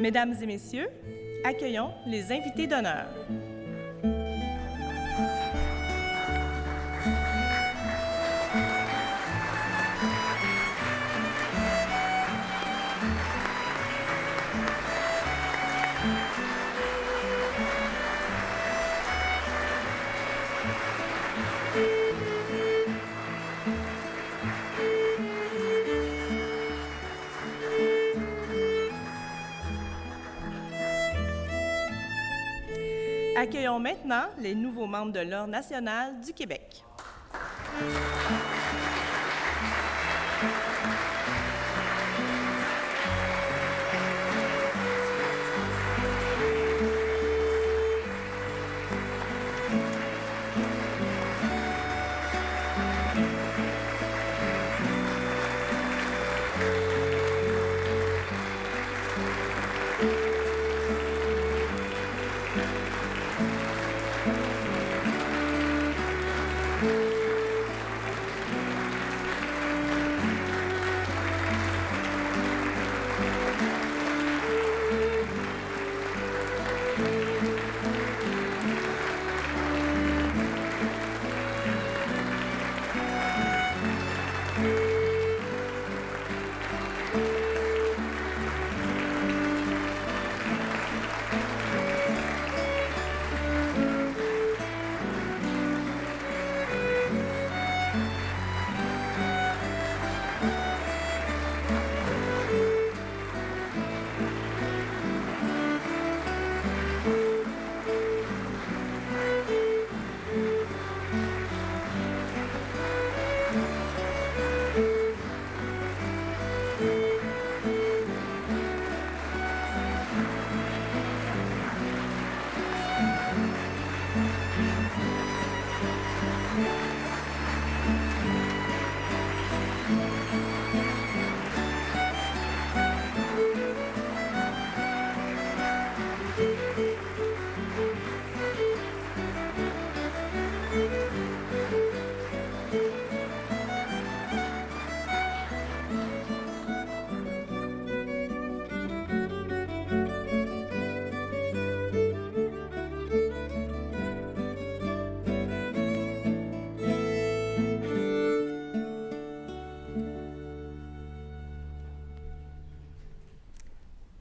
Mesdames et messieurs, accueillons les invités d'honneur. Accueillons maintenant les nouveaux membres de l'Ordre national du Québec.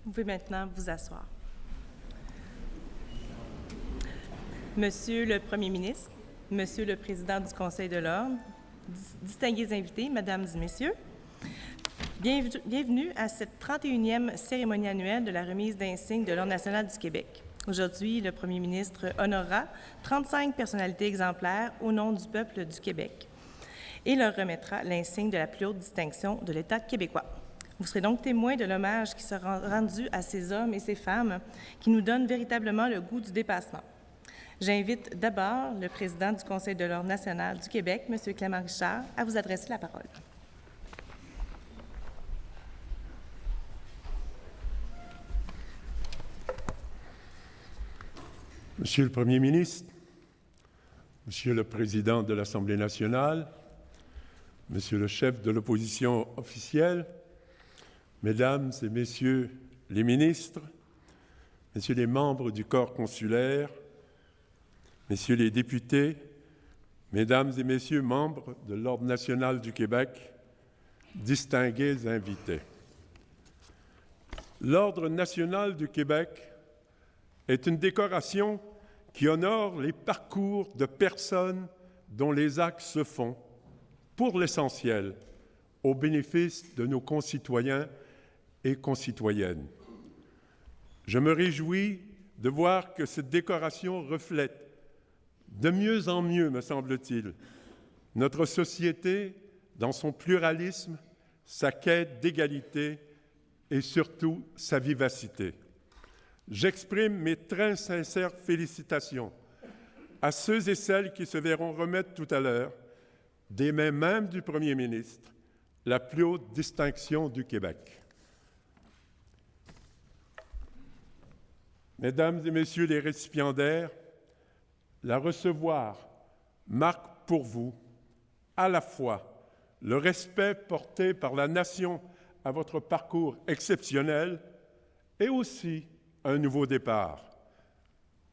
Vous pouvez maintenant vous asseoir. Monsieur le Premier ministre, Monsieur le Président du Conseil de l'Ordre, distingués invités, Mesdames et Messieurs, bienvenue à cette 31e cérémonie annuelle de la remise d'insignes de l'Ordre national du Québec. Aujourd'hui, le Premier ministre honorera 35 personnalités exemplaires au nom du peuple du Québec et leur remettra l'insigne de la plus haute distinction de l'État québécois. Vous serez donc témoins de l'hommage qui sera rendu à ces hommes et ces femmes qui nous donnent véritablement le goût du dépassement. J'invite d'abord le président du Conseil de l'Ordre national du Québec, M. Clément Richard, à vous adresser la parole. Monsieur le Premier ministre, Monsieur le Président de l'Assemblée nationale, Monsieur le chef de l'opposition officielle, Mesdames et Messieurs les ministres, Messieurs les membres du corps consulaire, Messieurs les députés, Mesdames et Messieurs membres de l'Ordre national du Québec, distingués invités. L'Ordre national du Québec est une décoration qui honore les parcours de personnes dont les actes se font, pour l'essentiel, au bénéfice de nos concitoyens et concitoyennes. Je me réjouis de voir que cette décoration reflète de mieux en mieux, me semble-t-il, notre société dans son pluralisme, sa quête d'égalité et surtout sa vivacité. J'exprime mes très sincères félicitations à ceux et celles qui se verront remettre tout à l'heure, des mains même du Premier ministre, la plus haute distinction du Québec. Mesdames et Messieurs les récipiendaires, la recevoir marque pour vous à la fois le respect porté par la Nation à votre parcours exceptionnel et aussi un nouveau départ.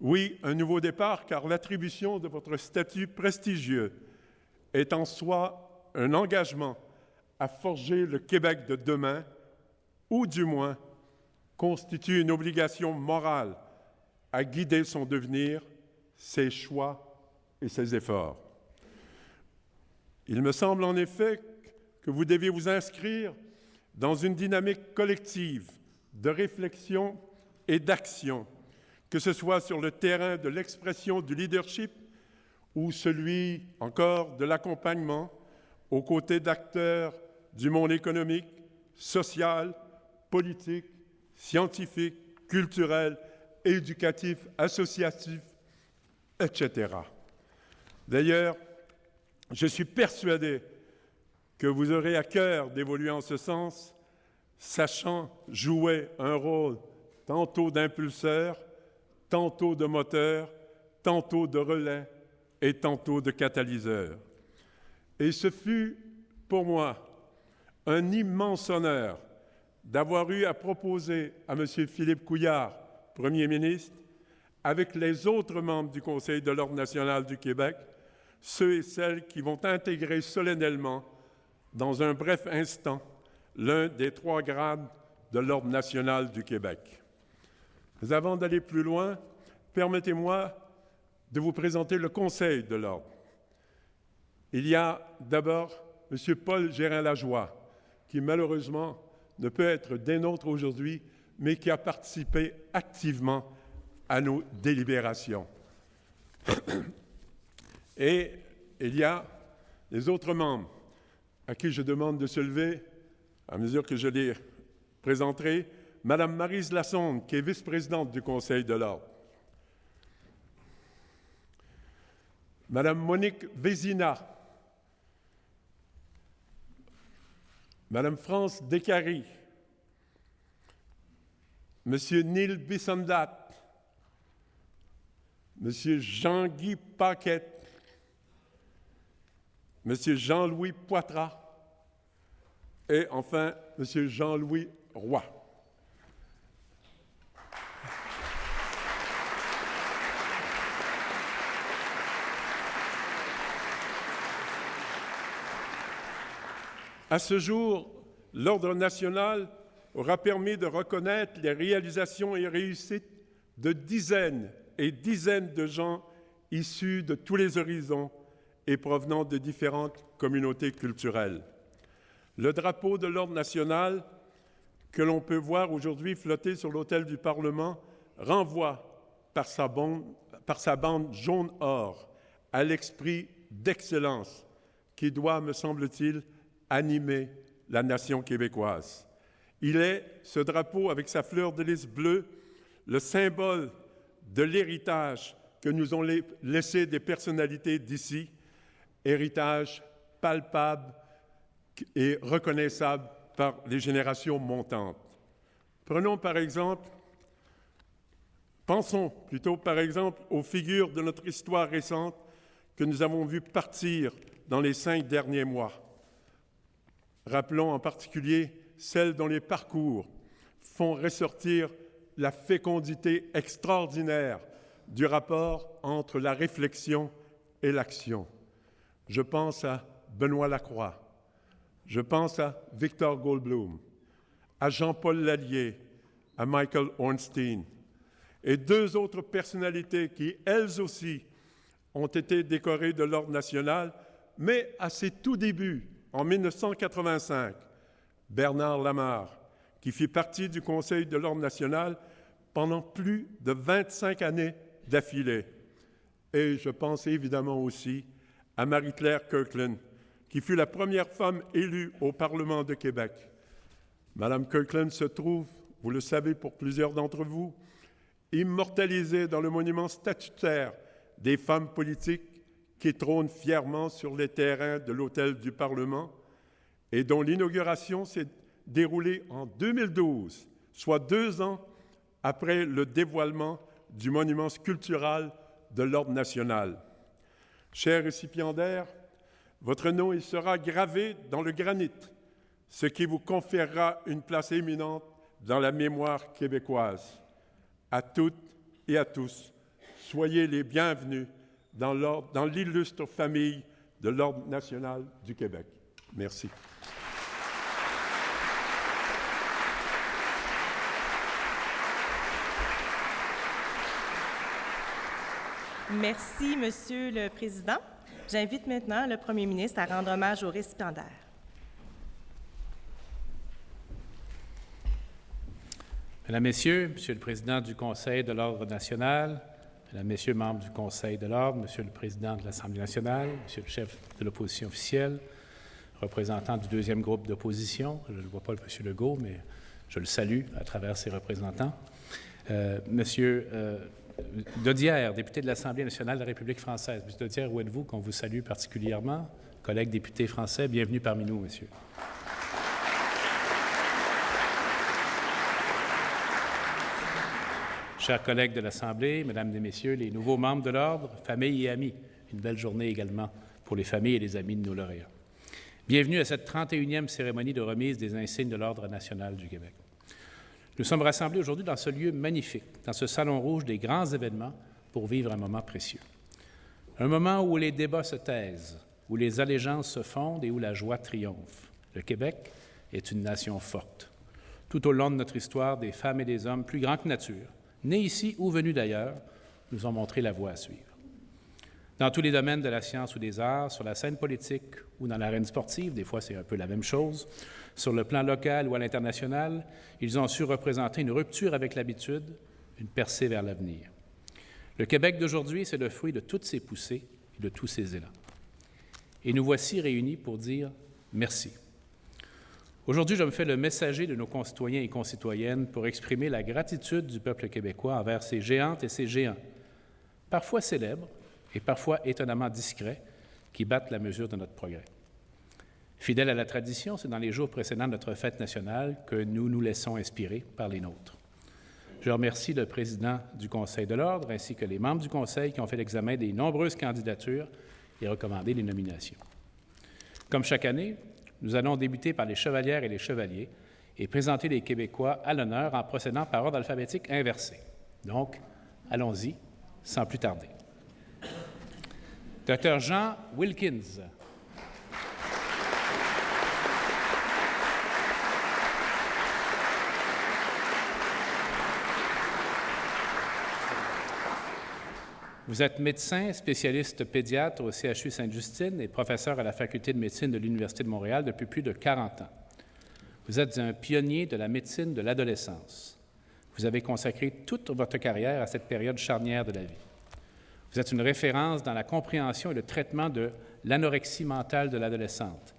Oui, un nouveau départ, car l'attribution de votre statut prestigieux est en soi un engagement à forger le Québec de demain, ou du moins constitue une obligation morale à guider son devenir, ses choix et ses efforts. Il me semble en effet que vous deviez vous inscrire dans une dynamique collective de réflexion et d'action, que ce soit sur le terrain de l'expression du leadership ou celui encore de l'accompagnement aux côtés d'acteurs du monde économique, social, politique, scientifique, culturel, éducatif, associatif, etc. D'ailleurs, je suis persuadé que vous aurez à cœur d'évoluer en ce sens, sachant jouer un rôle tantôt d'impulseur, tantôt de moteur, tantôt de relais et tantôt de catalyseur. Et ce fut, pour moi, un immense honneur d'avoir eu à proposer à M. Philippe Couillard, Premier ministre, avec les autres membres du Conseil de l'Ordre national du Québec, ceux et celles qui vont intégrer solennellement, dans un bref instant, l'un des 3 grades de l'Ordre national du Québec. Mais avant d'aller plus loin, permettez-moi de vous présenter le Conseil de l'Ordre. Il y a d'abord M. Paul Gérin-Lajoie, qui malheureusement ne peut être des nôtres aujourd'hui, mais qui a participé activement à nos délibérations. Et il y a les autres membres à qui je demande de se lever à mesure que je les présenterai. Madame Maryse Lassonde, qui est vice-présidente du Conseil de l'Ordre. Madame Monique Vézina. Madame France Descaries. Monsieur Neil Bisondat. Monsieur Jean-Guy Paquette. Monsieur Jean-Louis Poitras. Et enfin, Monsieur Jean-Louis Roy. À ce jour, l'Ordre national aura permis de reconnaître les réalisations et réussites de dizaines et dizaines de gens issus de tous les horizons et provenant de différentes communautés culturelles. Le drapeau de l'Ordre national, que l'on peut voir aujourd'hui flotter sur l'autel du Parlement, renvoie par sa bande jaune-or à l'esprit d'excellence qui doit, me semble-t-il, animer la nation québécoise. Il est, ce drapeau avec sa fleur de lys bleue, le symbole de l'héritage que nous ont laissé des personnalités d'ici, héritage palpable et reconnaissable par les générations montantes. Pensons par exemple aux figures de notre histoire récente que nous avons vues partir dans les 5 derniers mois. Rappelons en particulier celles dont les parcours font ressortir la fécondité extraordinaire du rapport entre la réflexion et l'action. Je pense à Benoît Lacroix, je pense à Victor Goldblum, à Jean-Paul Lallier, à Michael Ornstein, et 2 autres personnalités qui, elles aussi, ont été décorées de l'Ordre national, mais à ses tout débuts, en 1985, Bernard Lamarre, qui fit partie du Conseil de l'Ordre national pendant plus de 25 années d'affilée. Et je pense évidemment aussi à Marie-Claire Kirkland, qui fut la première femme élue au Parlement de Québec. Madame Kirkland se trouve, vous le savez pour plusieurs d'entre vous, immortalisée dans le monument statutaire des femmes politiques qui trône fièrement sur les terrains de l'hôtel du Parlement et dont l'inauguration s'est déroulée en 2012, soit 2 ans après le dévoilement du monument sculptural de l'Ordre national. Chers récipiendaires, votre nom y sera gravé dans le granit, ce qui vous conférera une place éminente dans la mémoire québécoise. À toutes et à tous, soyez les bienvenus dans l'illustre famille de l'Ordre national du Québec. Merci. Merci, Monsieur le Président. J'invite maintenant le Premier ministre à rendre hommage aux récipiendaires. Mesdames, Messieurs, Monsieur le Président du Conseil de l'Ordre national, Mesdames, Messieurs, membres du Conseil de l'Ordre, Monsieur le Président de l'Assemblée nationale, Monsieur le chef de l'opposition officielle, représentant du deuxième groupe d'opposition, je ne vois pas Monsieur Legault, mais je le salue à travers ses représentants, Monsieur Daudière, député de l'Assemblée nationale de la République française. Monsieur Daudière, où êtes-vous, qu'on vous salue particulièrement? Collègues députés français, bienvenue parmi nous, Monsieur. Chers collègues de l'Assemblée, Mesdames et Messieurs, les nouveaux membres de l'Ordre, familles et amis, une belle journée également pour les familles et les amis de nos lauréats. Bienvenue à cette 31e cérémonie de remise des insignes de l'Ordre national du Québec. Nous sommes rassemblés aujourd'hui dans ce lieu magnifique, dans ce salon rouge des grands événements, pour vivre un moment précieux. Un moment où les débats se taisent, où les allégeances se fondent et où la joie triomphe. Le Québec est une nation forte. Tout au long de notre histoire, des femmes et des hommes plus grands que nature, nés ici ou venus d'ailleurs, nous ont montré la voie à suivre. Dans tous les domaines de la science ou des arts, sur la scène politique ou dans l'arène sportive, des fois c'est un peu la même chose, sur le plan local ou à l'international, ils ont su représenter une rupture avec l'habitude, une percée vers l'avenir. Le Québec d'aujourd'hui, c'est le fruit de toutes ces poussées et de tous ces élans. Et nous voici réunis pour dire merci. Aujourd'hui, je me fais le messager de nos concitoyens et concitoyennes pour exprimer la gratitude du peuple québécois envers ces géantes et ces géants, parfois célèbres et parfois étonnamment discrets, qui battent la mesure de notre progrès. Fidèle à la tradition, c'est dans les jours précédents de notre fête nationale que nous nous laissons inspirer par les nôtres. Je remercie le président du Conseil de l'Ordre ainsi que les membres du Conseil qui ont fait l'examen des nombreuses candidatures et recommandé les nominations. Comme chaque année, nous allons débuter par les chevalières et les chevaliers et présenter les Québécois à l'honneur en procédant par ordre alphabétique inversé. Donc, allons-y, sans plus tarder. Dr. Jean Wilkins. Vous êtes médecin, spécialiste pédiatre au CHU Sainte-Justine et professeur à la Faculté de médecine de l'Université de Montréal depuis plus de 40 ans. Vous êtes un pionnier de la médecine de l'adolescence. Vous avez consacré toute votre carrière à cette période charnière de la vie. Vous êtes une référence dans la compréhension et le traitement de l'anorexie mentale de l'adolescente.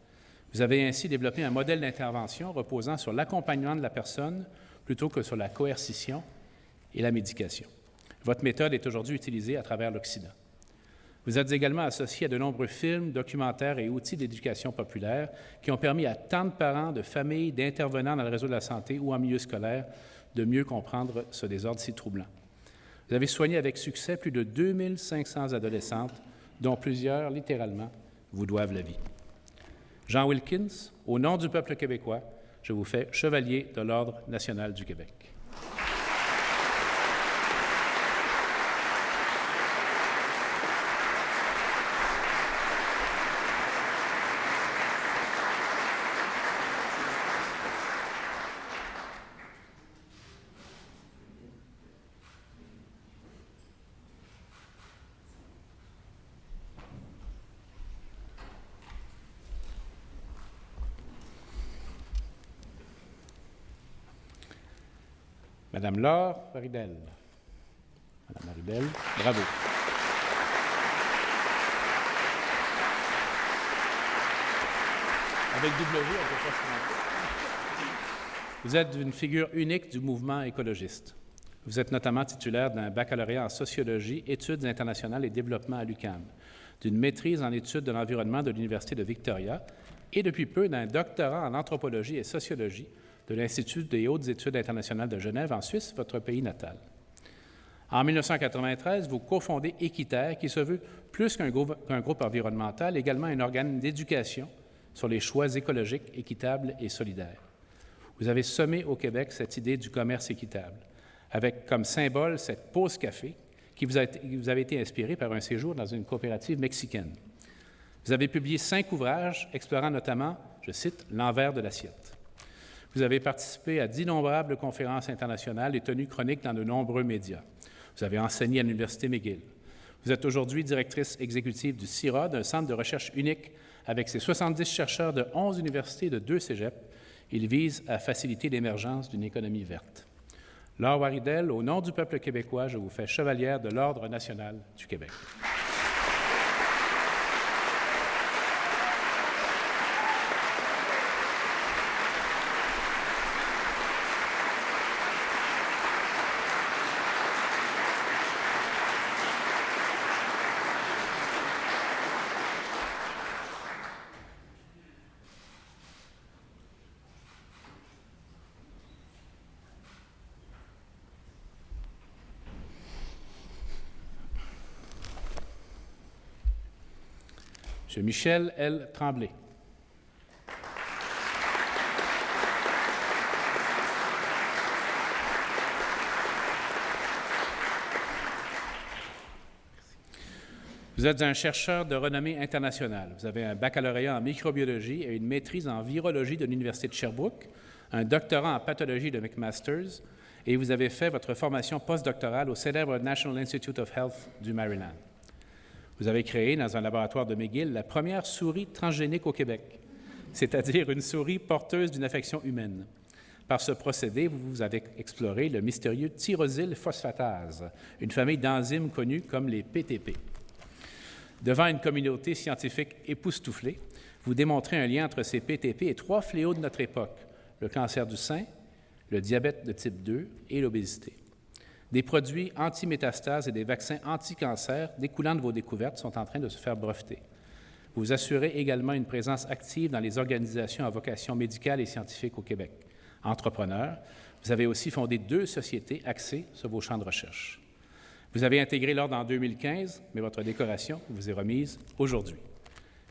Vous avez ainsi développé un modèle d'intervention reposant sur l'accompagnement de la personne plutôt que sur la coercition et la médication. Votre méthode est aujourd'hui utilisée à travers l'Occident. Vous êtes également associé à de nombreux films, documentaires et outils d'éducation populaire qui ont permis à tant de parents, de familles, d'intervenants dans le réseau de la santé ou en milieu scolaire de mieux comprendre ce désordre si troublant. Vous avez soigné avec succès plus de 2500 adolescentes, dont plusieurs, littéralement, vous doivent la vie. Jean Wilkins, au nom du peuple québécois, je vous fais chevalier de l'Ordre national du Québec. Madame Laure Maridel. Madame Maridel, bravo. Avec W, on peut pas se tromper. Vous êtes une figure unique du mouvement écologiste. Vous êtes notamment titulaire d'un baccalauréat en sociologie, études internationales et développement à l'UQAM, d'une maîtrise en études de l'environnement de l'Université de Victoria et depuis peu d'un doctorat en anthropologie et sociologie de l'Institut des hautes études internationales de Genève, en Suisse, votre pays natal. En 1993, vous cofondez Équiterre, qui se veut plus qu'un groupe environnemental, également un organe d'éducation sur les choix écologiques, équitables et solidaires. Vous avez semé au Québec cette idée du commerce équitable, avec comme symbole cette pause café qui vous avez été inspirée par un séjour dans une coopérative mexicaine. Vous avez publié 5 ouvrages explorant notamment, je cite, « l'envers de l'assiette ». Vous avez participé à d'innombrables conférences internationales et tenu chronique dans de nombreux médias. Vous avez enseigné à l'Université McGill. Vous êtes aujourd'hui directrice exécutive du CIRA, d'un centre de recherche unique avec ses 70 chercheurs de 11 universités et de 2 cégeps. Il vise à faciliter l'émergence d'une économie verte. Laure Waridel, au nom du peuple québécois, je vous fais chevalière de l'Ordre national du Québec. M. Michel L. Tremblay. Vous êtes un chercheur de renommée internationale. Vous avez un baccalauréat en microbiologie et une maîtrise en virologie de l'Université de Sherbrooke, un doctorat en pathologie de McMaster's, et vous avez fait votre formation postdoctorale au célèbre National Institute of Health du Maryland. Vous avez créé, dans un laboratoire de McGill, la première souris transgénique au Québec, c'est-à-dire une souris porteuse d'une affection humaine. Par ce procédé, vous avez exploré le mystérieux tyrosyle phosphatase, une famille d'enzymes connues comme les PTP. Devant une communauté scientifique époustouflée, vous démontrez un lien entre ces PTP et 3 fléaux de notre époque, le cancer du sein, le diabète de type 2 et l'obésité. Des produits anti-métastases et des vaccins anti-cancer découlant de vos découvertes sont en train de se faire breveter. Vous assurez également une présence active dans les organisations à vocation médicale et scientifique au Québec. Entrepreneur, vous avez aussi fondé 2 sociétés axées sur vos champs de recherche. Vous avez intégré l'Ordre en 2015, mais votre décoration vous est remise aujourd'hui.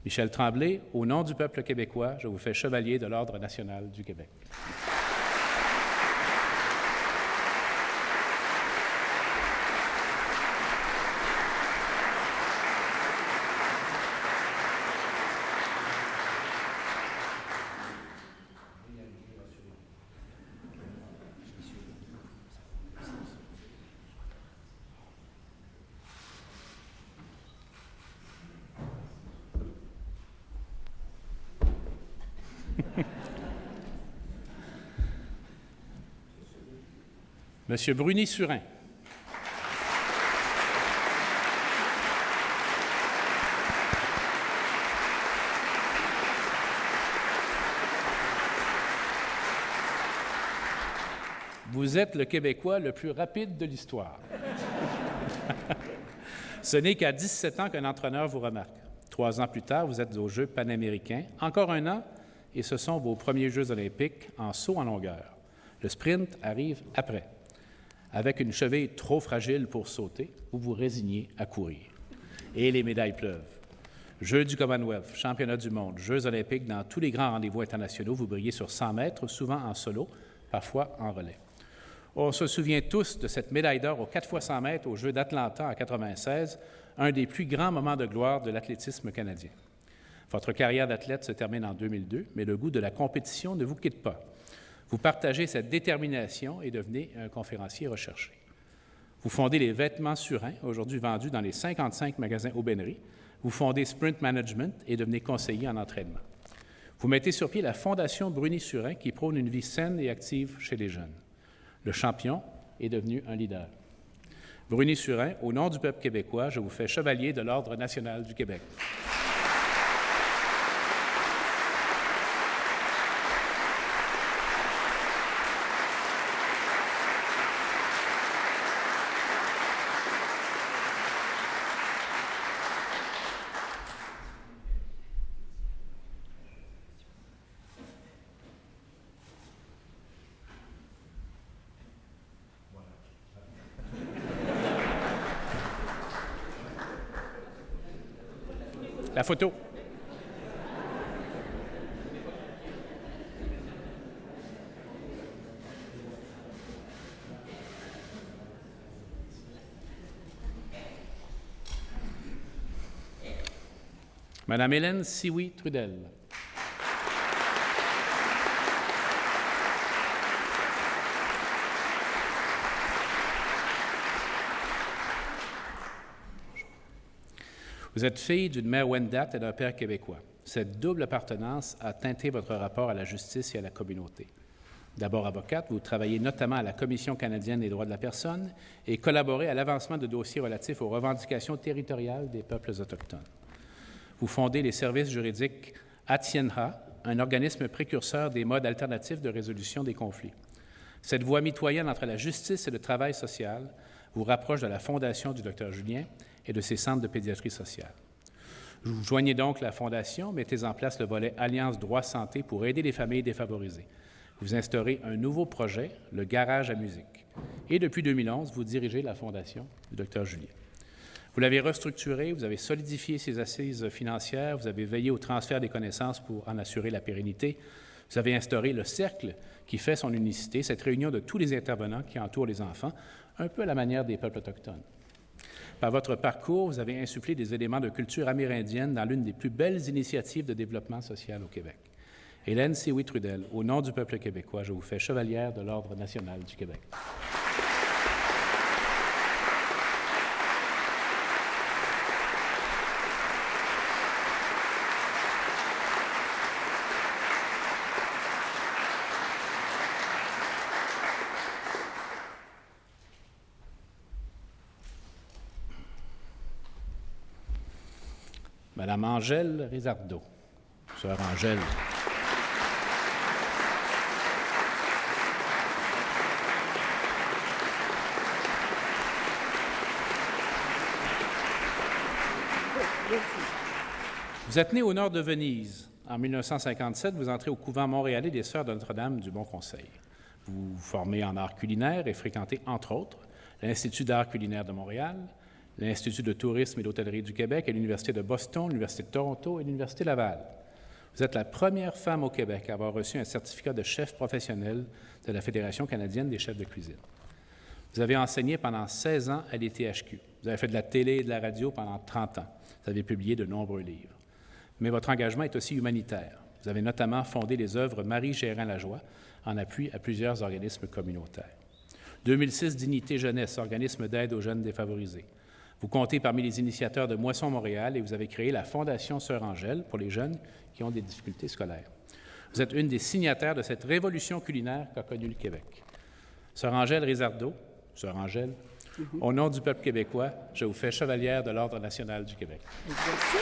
Michel Tremblay, au nom du peuple québécois, je vous fais chevalier de l'Ordre national du Québec. Monsieur Bruni-Surin. Vous êtes le Québécois le plus rapide de l'histoire. Ce n'est qu'à 17 ans qu'un entraîneur vous remarque. 3 ans plus tard, vous êtes aux Jeux panaméricains. Encore un an, et ce sont vos premiers Jeux olympiques en saut en longueur. Le sprint arrive après. Avec une cheville trop fragile pour sauter, vous vous résignez à courir. Et les médailles pleuvent. Jeux du Commonwealth, championnats du monde, Jeux olympiques, dans tous les grands rendez-vous internationaux, vous brillez sur 100 mètres, souvent en solo, parfois en relais. On se souvient tous de cette médaille d'or aux 4 x 100 mètres aux Jeux d'Atlanta en 1996, un des plus grands moments de gloire de l'athlétisme canadien. Votre carrière d'athlète se termine en 2002, mais le goût de la compétition ne vous quitte pas. Vous partagez cette détermination et devenez un conférencier recherché. Vous fondez les Vêtements Surin, aujourd'hui vendus dans les 55 magasins Aubainerie. Vous fondez Sprint Management et devenez conseiller en entraînement. Vous mettez sur pied la Fondation Bruni-Surin qui prône une vie saine et active chez les jeunes. Le champion est devenu un leader. Bruni-Surin, au nom du peuple québécois, je vous fais chevalier de l'Ordre national du Québec. La photo. Madame Hélène Sioui-Trudel. Vous êtes fille d'une mère Wendat et d'un père québécois. Cette double appartenance a teinté votre rapport à la justice et à la communauté. D'abord avocate, vous travaillez notamment à la Commission canadienne des droits de la personne et collaborez à l'avancement de dossiers relatifs aux revendications territoriales des peuples autochtones. Vous fondez les services juridiques Atienha, un organisme précurseur des modes alternatifs de résolution des conflits. Cette voie mitoyenne entre la justice et le travail social vous rapproche de la Fondation du Dr Julien et de ses centres de pédiatrie sociale. Vous joignez donc la Fondation, mettez en place le volet Alliance Droit Santé pour aider les familles défavorisées. Vous instaurez un nouveau projet, le Garage à musique. Et depuis 2011, vous dirigez la Fondation du Dr Julien. Vous l'avez restructuré, vous avez solidifié ses assises financières, vous avez veillé au transfert des connaissances pour en assurer la pérennité. Vous avez instauré le cercle qui fait son unicité, cette réunion de tous les intervenants qui entourent les enfants, un peu à la manière des peuples autochtones. Par votre parcours, vous avez insufflé des éléments de culture amérindienne dans l'une des plus belles initiatives de développement social au Québec. Hélène Sioui-Trudel, au nom du peuple québécois, je vous fais chevalière de l'Ordre national du Québec. Madame Angèle Rizardo, sœur Angèle. Vous êtes née au nord de Venise. En 1957, vous entrez au couvent montréalais des Sœurs de Notre-Dame du Bon Conseil. Vous vous formez en art culinaire et fréquentez, entre autres, l'Institut d'art culinaire de Montréal, l'Institut de tourisme et d'hôtellerie du Québec et l'Université de Boston, l'Université de Toronto et l'Université Laval. Vous êtes la première femme au Québec à avoir reçu un certificat de chef professionnel de la Fédération canadienne des chefs de cuisine. Vous avez enseigné pendant 16 ans à l'ETHQ. Vous avez fait de la télé et de la radio pendant 30 ans. Vous avez publié de nombreux livres. Mais votre engagement est aussi humanitaire. Vous avez notamment fondé les œuvres Marie Gérin-Lajoie en appui à plusieurs organismes communautaires. 2006, Dignité Jeunesse, organisme d'aide aux jeunes défavorisés. Vous comptez parmi les initiateurs de Moisson Montréal et vous avez créé la Fondation Sœur Angèle pour les jeunes qui ont des difficultés scolaires. Vous êtes une des signataires de cette révolution culinaire qu'a connue le Québec. Sœur Angèle Rizardo, Sœur Angèle, au nom du peuple québécois, je vous fais chevalière de l'Ordre national du Québec. Merci.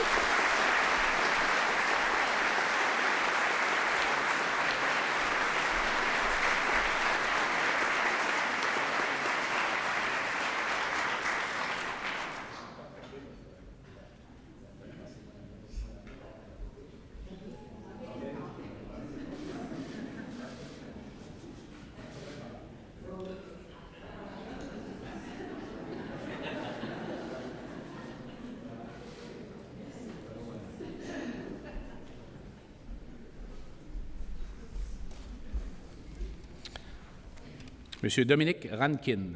Monsieur Dominique Rankin.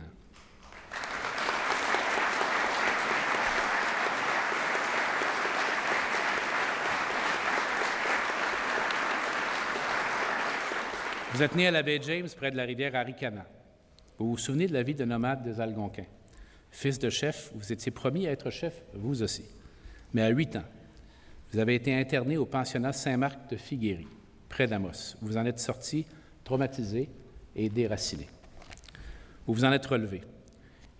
Vous êtes né à la baie James, près de la rivière Arikana. Vous vous souvenez de la vie de nomade des Algonquins. Fils de chef, vous étiez promis à être chef, vous aussi. Mais à 8 ans, vous avez été interné au pensionnat Saint-Marc de Figuéry, près d'Amos. Vous en êtes sorti traumatisé et déraciné. Vous vous en êtes relevé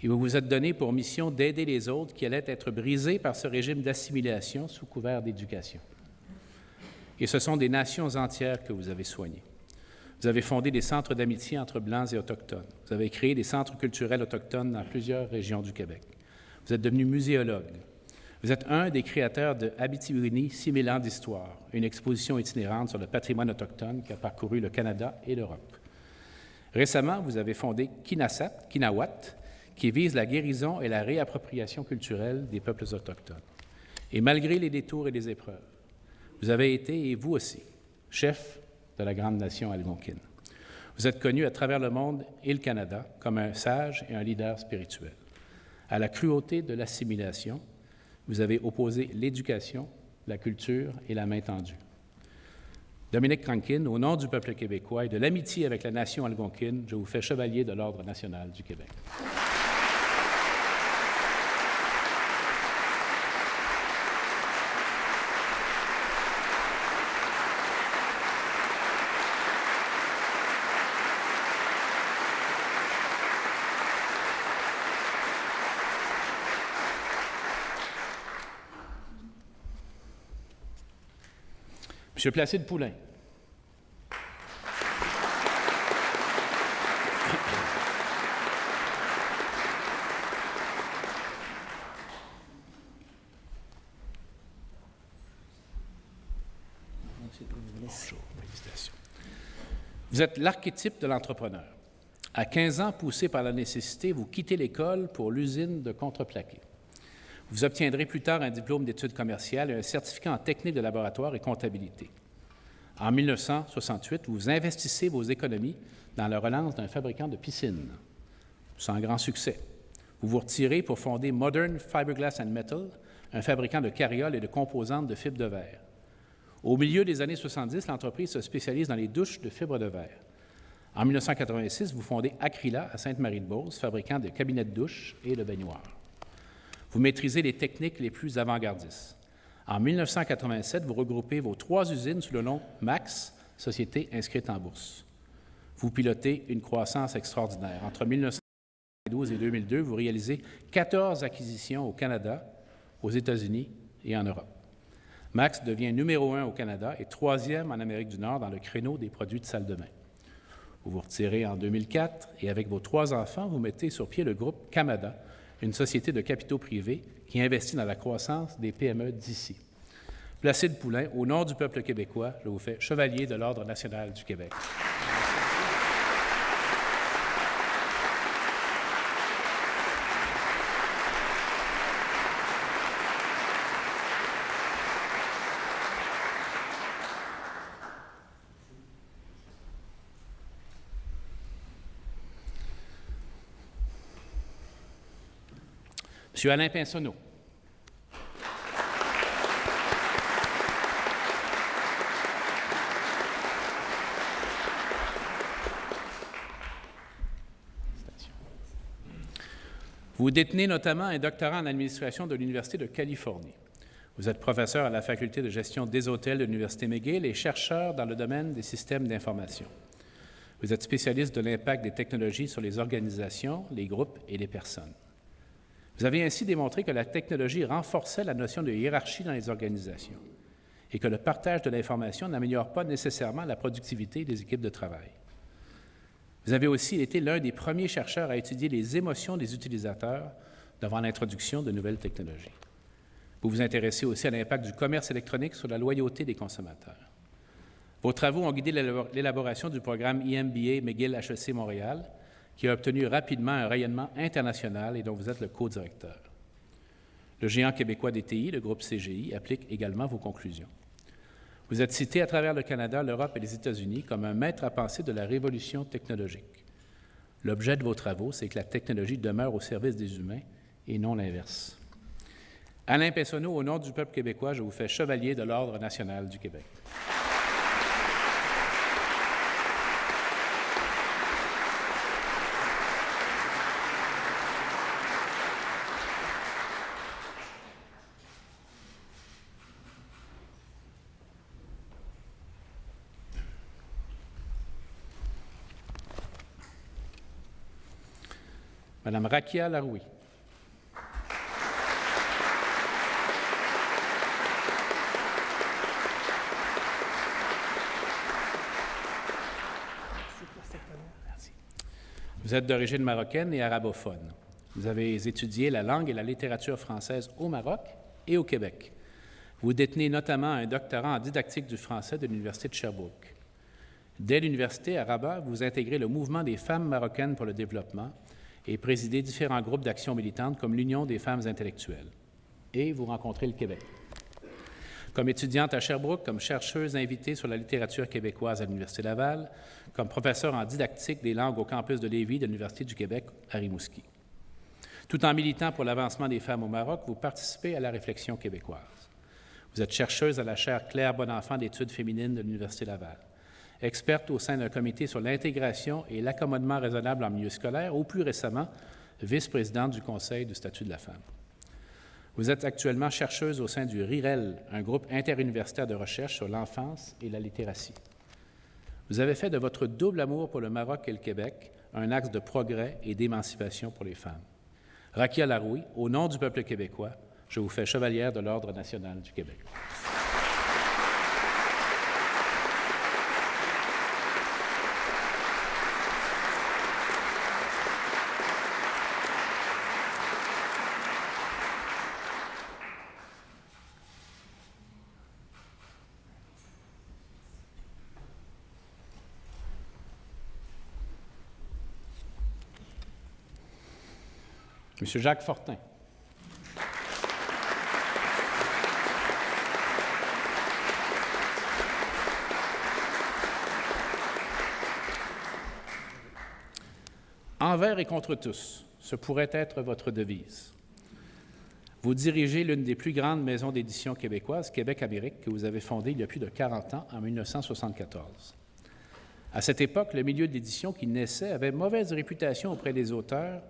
et vous vous êtes donné pour mission d'aider les autres qui allaient être brisés par ce régime d'assimilation sous couvert d'éducation. Et ce sont des nations entières que vous avez soignées. Vous avez fondé des centres d'amitié entre Blancs et Autochtones. Vous avez créé des centres culturels autochtones dans plusieurs régions du Québec. Vous êtes devenu muséologue. Vous êtes un des créateurs de Abitibi, 6000 ans d'histoire, une exposition itinérante sur le patrimoine autochtone qui a parcouru le Canada et l'Europe. Récemment, vous avez fondé Kinawat, qui vise la guérison et la réappropriation culturelle des peuples autochtones. Et malgré les détours et les épreuves, vous avez été, et vous aussi, chef de la grande nation algonquine. Vous êtes connu à travers le monde et le Canada comme un sage et un leader spirituel. À la cruauté de l'assimilation, vous avez opposé l'éducation la culture et la main tendue. Dominique Crankin, au nom du peuple québécois et de l'amitié avec la nation algonquine, je vous fais chevalier de l'Ordre national du Québec. Monsieur Placide Poulain. Bonjour, félicitations. Vous êtes l'archétype de l'entrepreneur. À 15 ans, poussé par la nécessité, vous quittez l'école pour l'usine de contreplaqué. Vous obtiendrez plus tard un diplôme d'études commerciales et un certificat en technique de laboratoire et comptabilité. En 1968, vous investissez vos économies dans la relance d'un fabricant de piscines, sans grand succès. Vous vous retirez pour fonder Modern Fiberglass and Metal, un fabricant de carrioles et de composantes de fibres de verre. Au milieu des années 70, l'entreprise se spécialise dans les douches de fibres de verre. En 1986, vous fondez Acrila à Sainte-Marie-de-Beauce, fabricant de cabinets de douche et de baignoires. Vous maîtrisez les techniques les plus avant-gardistes. En 1987, vous regroupez vos 3 usines sous le nom Max, société inscrite en bourse. Vous pilotez une croissance extraordinaire. Entre 1992 et 2002, vous réalisez 14 acquisitions au Canada, aux États-Unis et en Europe. Max devient numéro 1 au Canada et 3e en Amérique du Nord dans le créneau des produits de salle de bain. Vous vous retirez en 2004 et avec vos 3 enfants, vous mettez sur pied le groupe Camada, une société de capitaux privés qui investit dans la croissance des PME d'ici. Placide Poulain, au nom du peuple québécois, je vous fais chevalier de l'Ordre national du Québec. Monsieur Alain Pinsonneau. Vous détenez notamment un doctorat en administration de l'Université de Californie. Vous êtes professeur à la Faculté de gestion des hôtels de l'Université McGill et chercheur dans le domaine des systèmes d'information. Vous êtes spécialiste de l'impact des technologies sur les organisations, les groupes et les personnes. Vous avez ainsi démontré que la technologie renforçait la notion de hiérarchie dans les organisations et que le partage de l'information n'améliore pas nécessairement la productivité des équipes de travail. Vous avez aussi été l'un des premiers chercheurs à étudier les émotions des utilisateurs devant l'introduction de nouvelles technologies. Vous vous intéressez aussi à l'impact du commerce électronique sur la loyauté des consommateurs. Vos travaux ont guidé l'élaboration du programme EMBA McGill HEC Montréal, qui a obtenu rapidement un rayonnement international et dont vous êtes le co-directeur. Le géant québécois des TI, le groupe CGI, applique également vos conclusions. Vous êtes cité à travers le Canada, l'Europe et les États-Unis comme un maître à penser de la révolution technologique. L'objet de vos travaux, c'est que la technologie demeure au service des humains et non l'inverse. Alain Pinsonneau, au nom du peuple québécois, je vous fais chevalier de l'Ordre national du Québec. Madame Rakia Laroui. Merci. Vous êtes d'origine marocaine et arabophone. Vous avez étudié la langue et la littérature française au Maroc et au Québec. Vous détenez notamment un doctorat en didactique du français de l'Université de Sherbrooke. Dès l'université à Rabat, vous intégrez le mouvement des femmes marocaines pour le développement et présidez différents groupes d'action militante comme l'Union des femmes intellectuelles. Et vous rencontrez le Québec. Comme étudiante à Sherbrooke, comme chercheuse invitée sur la littérature québécoise à l'Université Laval, comme professeure en didactique des langues au campus de Lévis de l'Université du Québec à Rimouski. Tout en militant pour l'avancement des femmes au Maroc, vous participez à la réflexion québécoise. Vous êtes chercheuse à la chaire Claire Bonenfant d'études féminines de l'Université Laval, experte au sein d'un comité sur l'intégration et l'accommodement raisonnable en milieu scolaire, ou plus récemment, vice-présidente du Conseil du statut de la femme. Vous êtes actuellement chercheuse au sein du RIREL, un groupe interuniversitaire de recherche sur l'enfance et la littératie. Vous avez fait de votre double amour pour le Maroc et le Québec un axe de progrès et d'émancipation pour les femmes. Rakia Laroui, au nom du peuple québécois, je vous fais chevalière de l'Ordre national du Québec. Monsieur Jacques Fortin. Envers et contre tous, ce pourrait être votre devise. Vous dirigez l'une des plus grandes maisons d'édition québécoises, Québec-Amérique, que vous avez fondée il y a plus de 40 ans, en 1974. À cette époque, le milieu de l'édition qui naissait avait mauvaise réputation auprès des auteurs,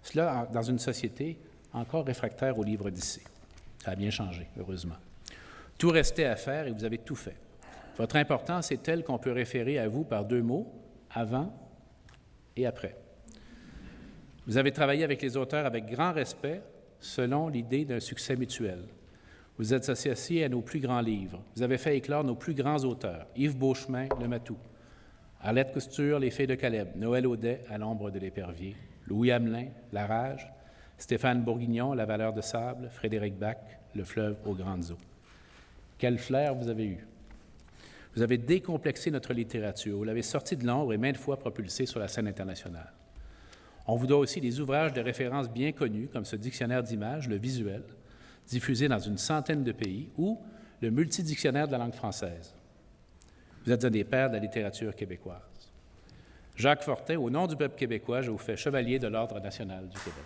cela dans une société encore réfractaire aux livres d'ici. Ça a bien changé, heureusement. Tout restait à faire et vous avez tout fait. Votre importance est telle qu'on peut référer à vous par deux mots, avant et après. Vous avez travaillé avec les auteurs avec grand respect, selon l'idée d'un succès mutuel. Vous êtes associé à nos plus grands livres. Vous avez fait éclore nos plus grands auteurs, Yves Beauchemin, Le Matou, Arlette Couture, Les Filles de Caleb, Noël Audet, À l'ombre de l'épervier, Louis Hamelin, La Rage, Stéphane Bourguignon, La valeur de sable, Frédéric Bach, Le fleuve aux grandes eaux. Quel flair vous avez eu! Vous avez décomplexé notre littérature, vous l'avez sortie de l'ombre et maintes fois propulsée sur la scène internationale. On vous doit aussi des ouvrages de référence bien connus, comme ce dictionnaire d'images, le visuel, diffusé dans une centaine de pays, ou le multidictionnaire de la langue française. Vous êtes un des pères de la littérature québécoise. Jacques Fortin, au nom du peuple québécois, je vous fais chevalier de l'Ordre national du Québec.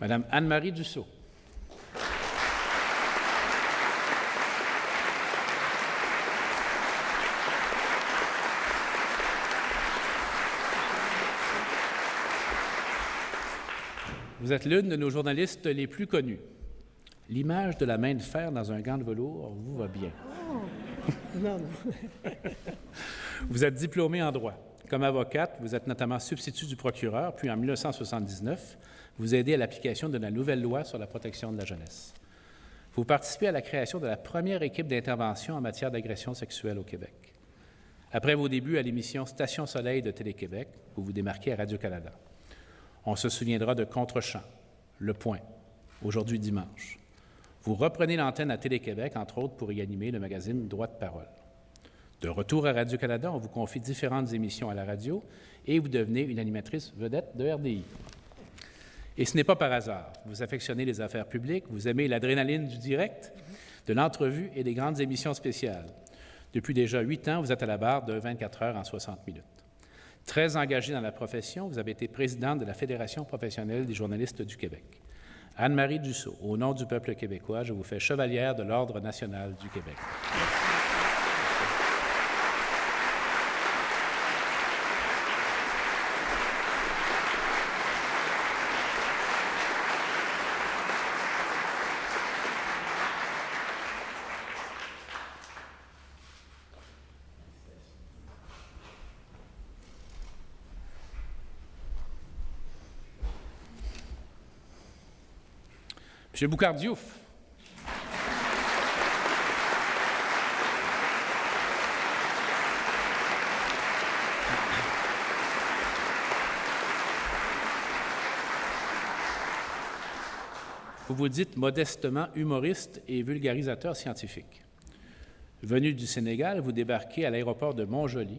Madame Anne-Marie Dussault. Vous êtes l'une de nos journalistes les plus connues. L'image de la main de fer dans un gant de velours vous va bien. Oh. Non. Vous êtes diplômée en droit. Comme avocate, vous êtes notamment substitut du procureur, puis en 1979, vous aidez à l'application de la nouvelle loi sur la protection de la jeunesse. Vous participez à la création de la première équipe d'intervention en matière d'agression sexuelle au Québec. Après vos débuts à l'émission Station Soleil de Télé-Québec, vous vous démarquez à Radio-Canada. On se souviendra de Contre-champ, Le Point, aujourd'hui dimanche. Vous reprenez l'antenne à Télé-Québec, entre autres pour y animer le magazine Droit de parole. De retour à Radio-Canada, on vous confie différentes émissions à la radio et vous devenez une animatrice vedette de RDI. Et ce n'est pas par hasard. Vous affectionnez les affaires publiques, vous aimez l'adrénaline du direct, de l'entrevue et des grandes émissions spéciales. Depuis déjà 8 ans, vous êtes à la barre de 24 heures en 60 minutes. Très engagée dans la profession, vous avez été présidente de la Fédération professionnelle des journalistes du Québec. Anne-Marie Dussault, au nom du peuple québécois, je vous fais chevalière de l'Ordre national du Québec. Monsieur Boucard-Diouf. Vous vous dites modestement humoriste et vulgarisateur scientifique. Venu du Sénégal, vous débarquez à l'aéroport de Montjoly,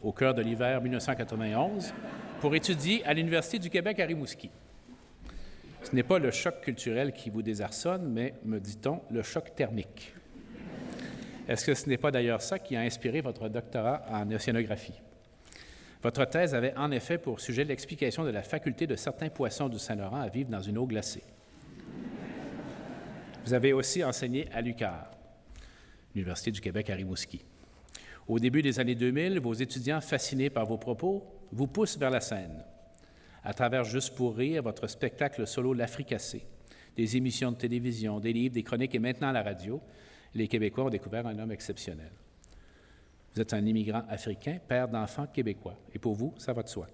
au cœur de l'hiver 1991, pour étudier à l'Université du Québec à Rimouski. Ce n'est pas le choc culturel qui vous désarçonne, mais, me dit-on, le choc thermique. Est-ce que ce n'est pas d'ailleurs ça qui a inspiré votre doctorat en océanographie? Votre thèse avait en effet pour sujet l'explication de la faculté de certains poissons du Saint-Laurent à vivre dans une eau glacée. Vous avez aussi enseigné à l'UQAR, l'Université du Québec à Rimouski. Au début des années 2000, vos étudiants, fascinés par vos propos, vous poussent vers la scène. À travers Juste pour rire, votre spectacle solo L'Africassé, des émissions de télévision, des livres, des chroniques et maintenant la radio, les Québécois ont découvert un homme exceptionnel. Vous êtes un immigrant africain, père d'enfants québécois, et pour vous, ça va de soi.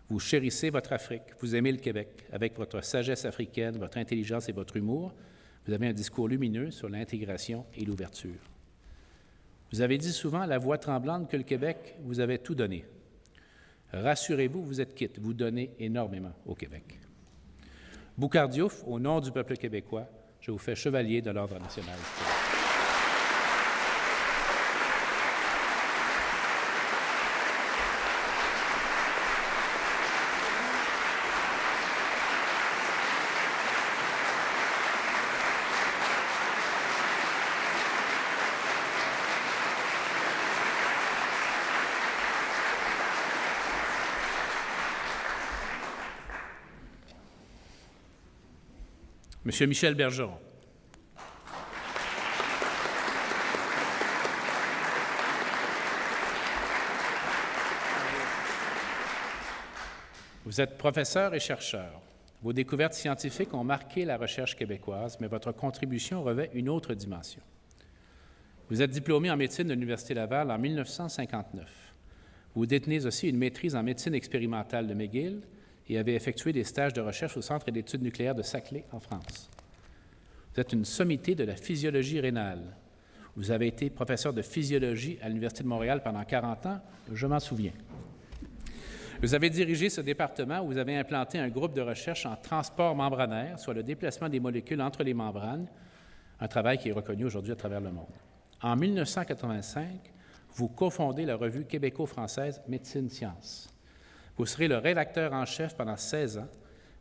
Vous chérissez votre Afrique, vous aimez le Québec, avec votre sagesse africaine, votre intelligence et votre humour. Vous avez un discours lumineux sur l'intégration et l'ouverture. Vous avez dit souvent à la voix tremblante que le Québec vous avait tout donné. Rassurez-vous, vous êtes quitte, vous donnez énormément au Québec. Boucard Diouf, au nom du peuple québécois, je vous fais chevalier de l'Ordre national du Québec. Monsieur Michel Bergeron. Vous êtes professeur et chercheur. Vos découvertes scientifiques ont marqué la recherche québécoise, mais votre contribution revêt une autre dimension. Vous êtes diplômé en médecine de l'Université Laval en 1959. Vous détenez aussi une maîtrise en médecine expérimentale de McGill et avez effectué des stages de recherche au Centre d'études nucléaires de Saclay, en France. Vous êtes une sommité de la physiologie rénale. Vous avez été professeur de physiologie à l'Université de Montréal pendant 40 ans, je m'en souviens. Vous avez dirigé ce département où vous avez implanté un groupe de recherche en transport membranaire, soit le déplacement des molécules entre les membranes, un travail qui est reconnu aujourd'hui à travers le monde. En 1985, vous cofondez la revue québéco-française Médecine-Sciences. Vous serez le rédacteur en chef pendant 16 ans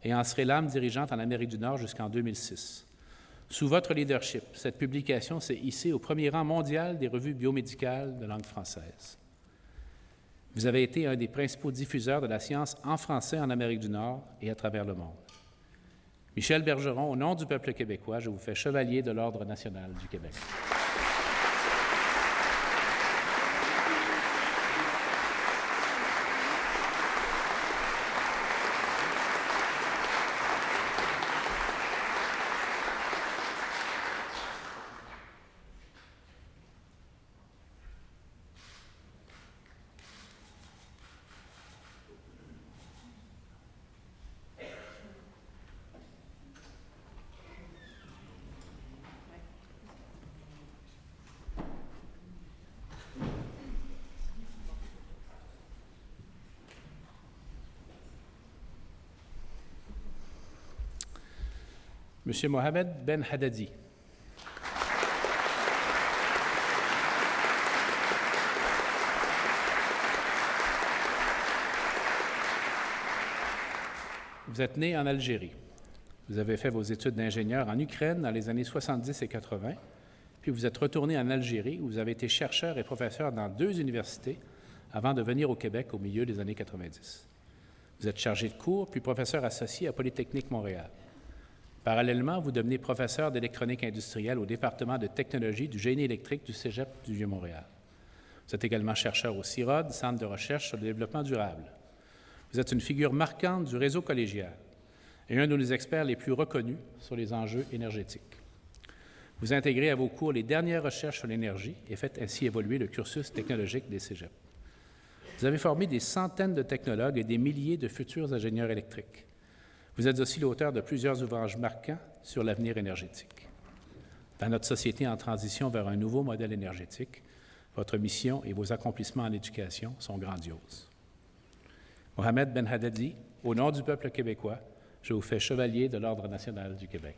et en serez l'âme dirigeante en Amérique du Nord jusqu'en 2006. Sous votre leadership, cette publication s'est hissée au premier rang mondial des revues biomédicales de langue française. Vous avez été un des principaux diffuseurs de la science en français en Amérique du Nord et à travers le monde. Michel Bergeron, au nom du peuple québécois, je vous fais chevalier de l'Ordre national du Québec. Monsieur Mohamed Ben Haddadi. Vous êtes né en Algérie. Vous avez fait vos études d'ingénieur en Ukraine dans les années 70 et 80, puis vous êtes retourné en Algérie où vous avez été chercheur et professeur dans 2 universités avant de venir au Québec au milieu des années 90. Vous êtes chargé de cours puis professeur associé à Polytechnique Montréal. Parallèlement, vous devenez professeur d'électronique industrielle au département de technologie du génie électrique du Cégep du Vieux-Montréal. Vous êtes également chercheur au CIROD, Centre de recherche sur le développement durable. Vous êtes une figure marquante du réseau collégial et un de nos experts les plus reconnus sur les enjeux énergétiques. Vous intégrez à vos cours les dernières recherches sur l'énergie et faites ainsi évoluer le cursus technologique des Cégeps. Vous avez formé des centaines de technologues et des milliers de futurs ingénieurs électriques. Vous êtes aussi l'auteur de plusieurs ouvrages marquants sur l'avenir énergétique. Dans notre société en transition vers un nouveau modèle énergétique, votre mission et vos accomplissements en éducation sont grandioses. Mohamed Ben Haddadi, au nom du peuple québécois, je vous fais chevalier de l'Ordre national du Québec.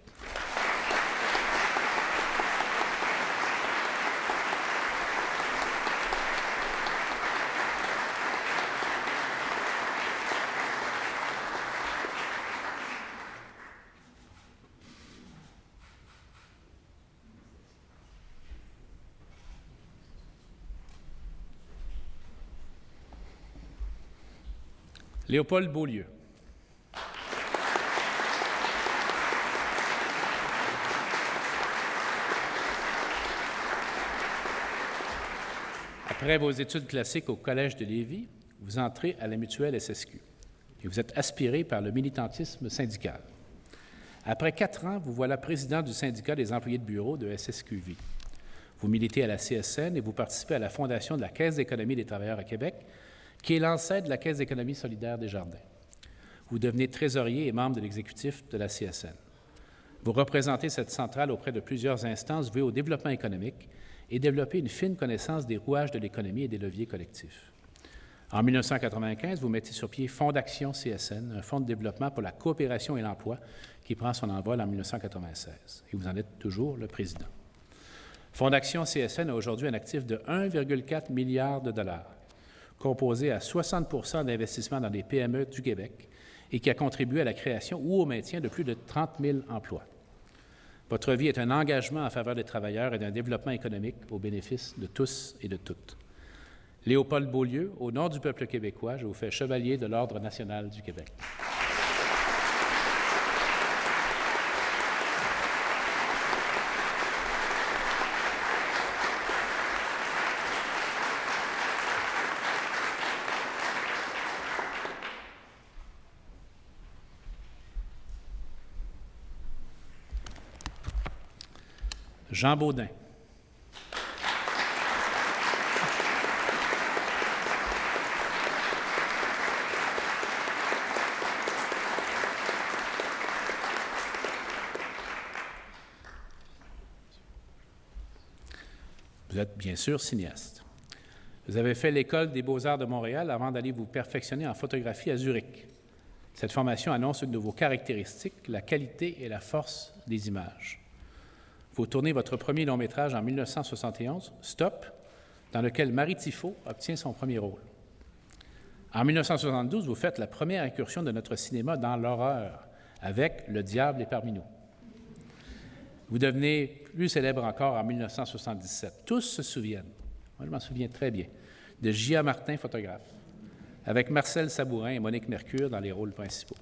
Léopold Beaulieu. Après vos études classiques au Collège de Lévis, vous entrez à la Mutuelle SSQ et vous êtes aspiré par le militantisme syndical. Après 4 ans, vous voilà président du syndicat des employés de bureau de SSQV. Vous militez à la CSN et vous participez à la fondation de la Caisse d'économie des travailleurs à Québec, qui est l'ancêtre de la Caisse d'économie solidaire des Jardins. Vous devenez trésorier et membre de l'exécutif de la CSN. Vous représentez cette centrale auprès de plusieurs instances vouées au développement économique et développez une fine connaissance des rouages de l'économie et des leviers collectifs. En 1995, vous mettez sur pied Fonds d'action CSN, un fonds de développement pour la coopération et l'emploi qui prend son envol en 1996. Et vous en êtes toujours le président. Fonds d'action CSN a aujourd'hui un actif de 1,4 milliard de dollars, composé à 60 d'investissements dans des PME du Québec et qui a contribué à la création ou au maintien de plus de 30 000 emplois. Votre vie est un engagement en faveur des travailleurs et d'un développement économique au bénéfice de tous et de toutes. Léopold Beaulieu, au nom du peuple québécois, je vous fais chevalier de l'Ordre national du Québec. Jean Baudin. Vous êtes bien sûr cinéaste. Vous avez fait l'École des beaux-arts de Montréal avant d'aller vous perfectionner en photographie à Zurich. Cette formation annonce une de vos caractéristiques, la qualité et la force des images. Vous tournez votre premier long-métrage en 1971, Stop, dans lequel Marie Tifo obtient son premier rôle. En 1972, vous faites la première incursion de notre cinéma dans l'horreur, avec Le diable est parmi nous. Vous devenez plus célèbre encore en 1977. Tous se souviennent, moi je m'en souviens très bien, de J.A. Martin, photographe, avec Marcel Sabourin et Monique Mercure dans les rôles principaux.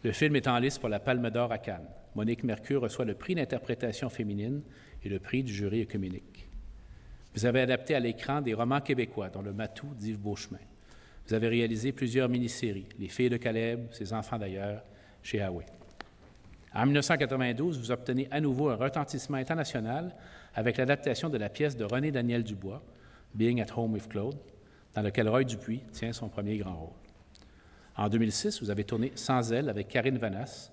Le film est en lice pour la Palme d'Or à Cannes. Monique Mercure reçoit le prix d'interprétation féminine et le prix du jury œcuménique. Vous avez adapté à l'écran des romans québécois, dont Le Matou d'Yves Beauchemin. Vous avez réalisé plusieurs mini-séries, Les filles de Caleb, Ses enfants d'ailleurs, chez Huawei. En 1992, vous obtenez à nouveau un retentissement international avec l'adaptation de la pièce de René Daniel Dubois, Being at Home with Claude, dans laquelle Roy Dupuis tient son premier grand rôle. En 2006, vous avez tourné Sans elle avec Karine Vanasse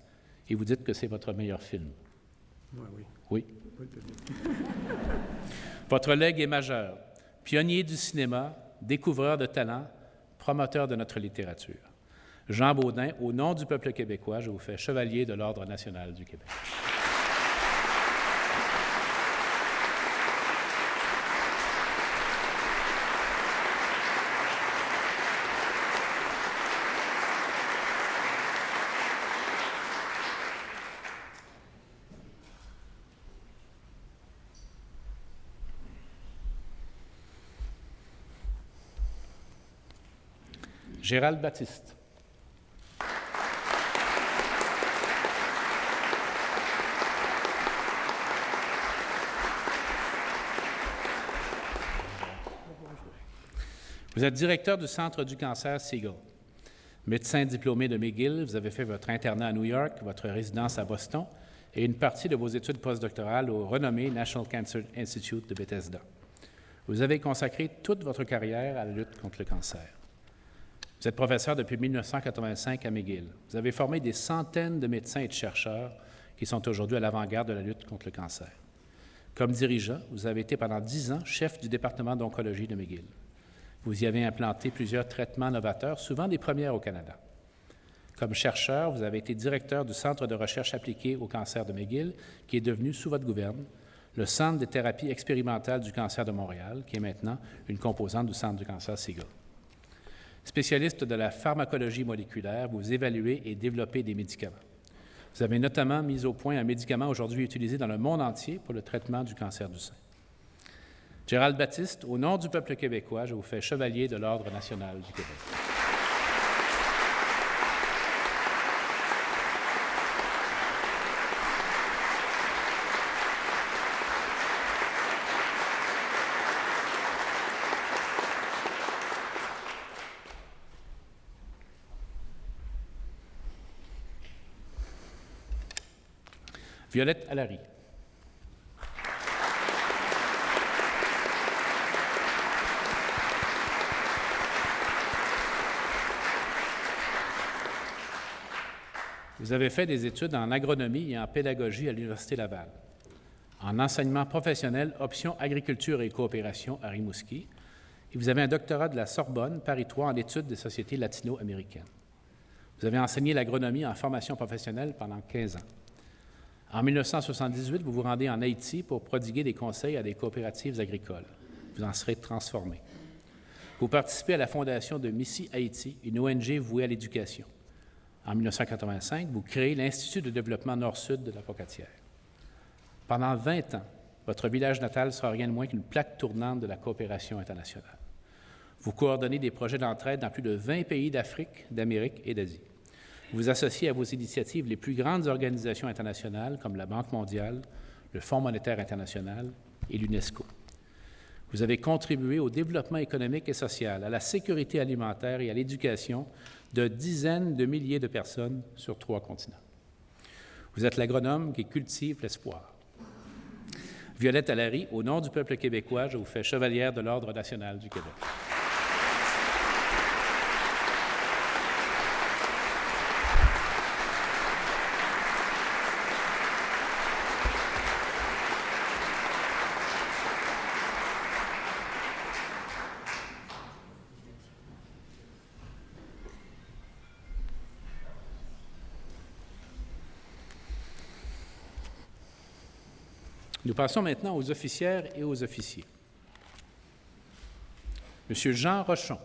et vous dites que c'est votre meilleur film. Oui. Oui. Votre legs est majeur. Pionnier du cinéma, découvreur de talent, promoteur de notre littérature. Jean Baudin, au nom du peuple québécois, je vous fais chevalier de l'Ordre national du Québec. Gérald Baptiste. Vous êtes directeur du Centre du cancer Segal. Médecin diplômé de McGill, vous avez fait votre internat à New York, votre résidence à Boston et une partie de vos études postdoctorales au renommé National Cancer Institute de Bethesda. Vous avez consacré toute votre carrière à la lutte contre le cancer. Vous êtes professeur depuis 1985 à McGill. Vous avez formé des centaines de médecins et de chercheurs qui sont aujourd'hui à l'avant-garde de la lutte contre le cancer. Comme dirigeant, vous avez été pendant 10 ans chef du département d'oncologie de McGill. Vous y avez implanté plusieurs traitements novateurs, souvent des premières au Canada. Comme chercheur, vous avez été directeur du Centre de recherche appliquée au cancer de McGill, qui est devenu, sous votre gouverne, le Centre des thérapies expérimentales du cancer de Montréal, qui est maintenant une composante du Centre du cancer Segal. Spécialiste de la pharmacologie moléculaire, vous évaluez et développez des médicaments. Vous avez notamment mis au point un médicament aujourd'hui utilisé dans le monde entier pour le traitement du cancer du sein. Gérald Baptiste, au nom du peuple québécois, je vous fais chevalier de l'Ordre national du Québec. Violette Allary. Vous avez fait des études en agronomie et en pédagogie à l'Université Laval, en enseignement professionnel, option agriculture et coopération à Rimouski, et vous avez un doctorat de la Sorbonne, Paris 3, en études des sociétés latino-américaines. Vous avez enseigné l'agronomie en formation professionnelle pendant 15 ans. En 1978, vous vous rendez en Haïti pour prodiguer des conseils à des coopératives agricoles. Vous en serez transformé. Vous participez à la fondation de Missi Haïti, une ONG vouée à l'éducation. En 1985, vous créez l'Institut de développement Nord-Sud de la Pocatière. Pendant 20 ans, votre village natal sera rien de moins qu'une plaque tournante de la coopération internationale. Vous coordonnez des projets d'entraide dans plus de 20 pays d'Afrique, d'Amérique et d'Asie. Vous vous associez à vos initiatives les plus grandes organisations internationales comme la Banque mondiale, le Fonds monétaire international et l'UNESCO. Vous avez contribué au développement économique et social, à la sécurité alimentaire et à l'éducation de dizaines de milliers de personnes sur 3 continents. Vous êtes l'agronome qui cultive l'espoir. Violette Allary, au nom du peuple québécois, je vous fais chevalière de l'Ordre national du Québec. Nous passons maintenant aux officières et aux officiers. Monsieur Jean Rochon.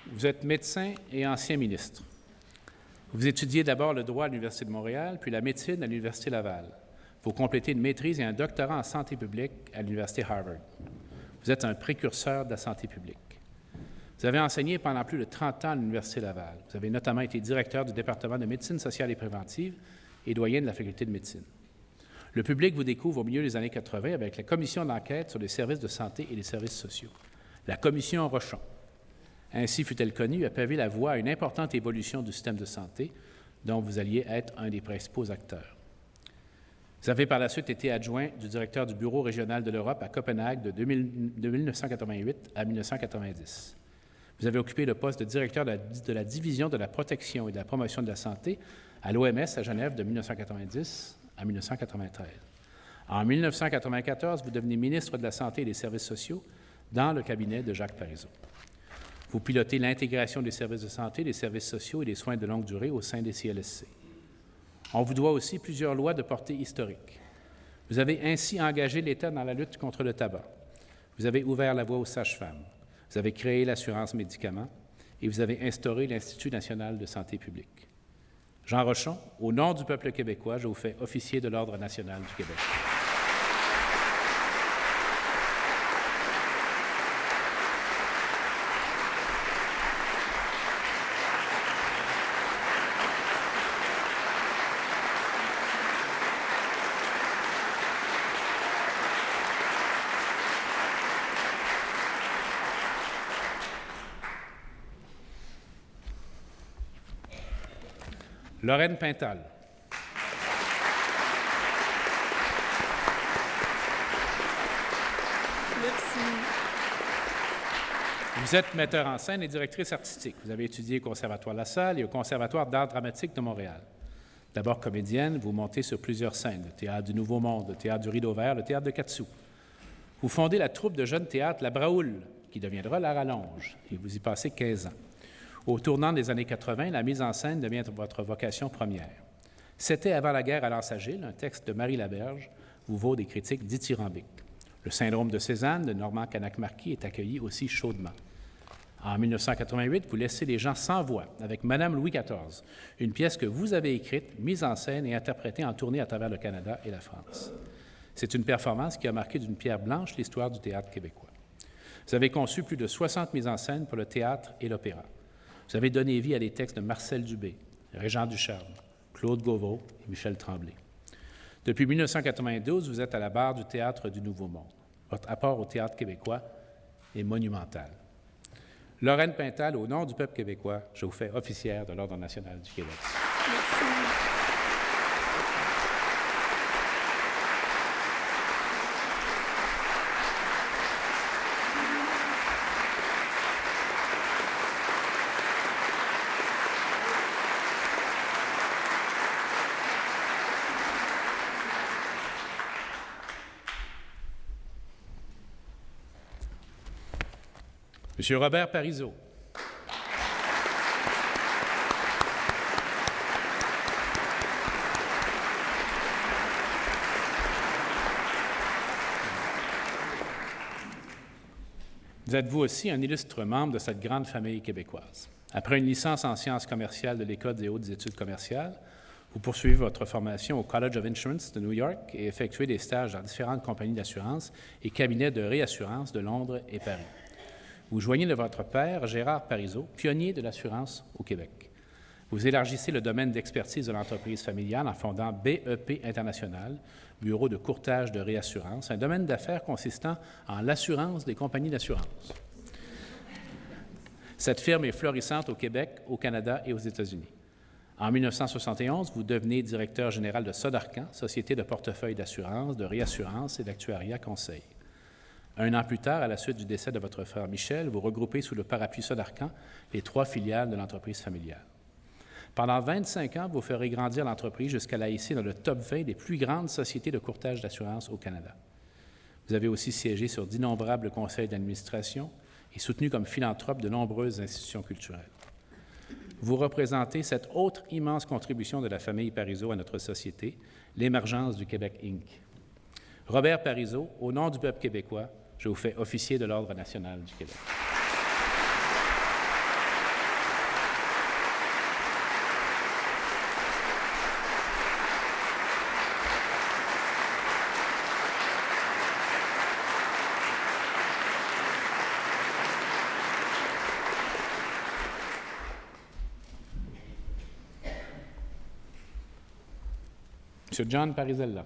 Vous êtes médecin et ancien ministre. Vous étudiez d'abord le droit à l'Université de Montréal, puis la médecine à l'Université Laval. Vous complétez une maîtrise et un doctorat en santé publique à l'Université Harvard. Vous êtes un précurseur de la santé publique. Vous avez enseigné pendant plus de 30 ans à l'Université Laval. Vous avez notamment été directeur du département de médecine sociale et préventive et doyen de la faculté de médecine. Le public vous découvre au milieu des années 80 avec la commission d'enquête sur les services de santé et les services sociaux, la commission Rochon. Ainsi fut-elle connue et a pavé la voie à une importante évolution du système de santé dont vous alliez être un des principaux acteurs. Vous avez par la suite été adjoint du directeur du Bureau régional de l'Europe à Copenhague de 1988 à 1990. Vous avez occupé le poste de directeur de la division de la protection et de la promotion de la santé à l'OMS à Genève de 1990 à 1993. En 1994, vous devenez ministre de la Santé et des Services sociaux dans le cabinet de Jacques Parizeau. Vous pilotez l'intégration des services de santé, des services sociaux et des soins de longue durée au sein des CLSC. On vous doit aussi plusieurs lois de portée historique. Vous avez ainsi engagé l'État dans la lutte contre le tabac. Vous avez ouvert la voie aux sages-femmes. Vous avez créé l'assurance médicaments et vous avez instauré l'Institut national de santé publique. Jean Rochon, au nom du peuple québécois, je vous fais officier de l'Ordre national du Québec. Lorraine Pintal. Merci. Vous êtes metteur en scène et directrice artistique. Vous avez étudié au Conservatoire La Salle et au Conservatoire d'art dramatique de Montréal. D'abord comédienne, vous montez sur plusieurs scènes, le Théâtre du Nouveau Monde, le Théâtre du Rideau Vert, le Théâtre de Katsou. Vous fondez la troupe de jeunes théâtre La Braoule, qui deviendra La Rallonge, et vous y passez 15 ans. Au tournant des années 80, la mise en scène devient votre vocation première. C'était avant la guerre à l'Anse-Agile, un texte de Marie Laberge vous vaut des critiques dithyrambiques. Le syndrome de Cézanne de Normand Canac-Marquis est accueilli aussi chaudement. En 1988, vous laissez les gens sans voix avec Madame Louis XIV, une pièce que vous avez écrite, mise en scène et interprétée en tournée à travers le Canada et la France. C'est une performance qui a marqué d'une pierre blanche l'histoire du théâtre québécois. Vous avez conçu plus de 60 mises en scène pour le théâtre et l'opéra. Vous avez donné vie à des textes de Marcel Dubé, Régent Ducharme, Claude Gauvreau et Michel Tremblay. Depuis 1992, vous êtes à la barre du Théâtre du Nouveau Monde. Votre apport au théâtre québécois est monumental. Lorraine Pintal, au nom du peuple québécois, je vous fais officière de l'Ordre national du Québec. Merci. Monsieur Robert Parizeau. Vous êtes vous aussi un illustre membre de cette grande famille québécoise. Après une licence en sciences commerciales de l'École des hautes études commerciales, vous poursuivez votre formation au College of Insurance de New York et effectuez des stages dans différentes compagnies d'assurance et cabinets de réassurance de Londres et Paris. Vous joignez de votre père, Gérard Parizeau, pionnier de l'assurance au Québec. Vous élargissez le domaine d'expertise de l'entreprise familiale en fondant BEP International, Bureau de courtage de réassurance, un domaine d'affaires consistant en l'assurance des compagnies d'assurance. Cette firme est florissante au Québec, au Canada et aux États-Unis. En 1971, vous devenez directeur général de Sodarcan, société de portefeuille d'assurance, de réassurance et d'actuariat conseil. Un an plus tard, à la suite du décès de votre frère Michel, vous regroupez sous le parapluie Sodarcan les 3 filiales de l'entreprise familiale. Pendant 25 ans, vous ferez grandir l'entreprise jusqu'à la hisser dans le top 20 des plus grandes sociétés de courtage d'assurance au Canada. Vous avez aussi siégé sur d'innombrables conseils d'administration et soutenu comme philanthrope de nombreuses institutions culturelles. Vous représentez cette autre immense contribution de la famille Parizeau à notre société, l'émergence du Québec Inc. Robert Parizeau, au nom du peuple québécois, je vous fais officier de l'Ordre national du Québec. Monsieur John Parizella.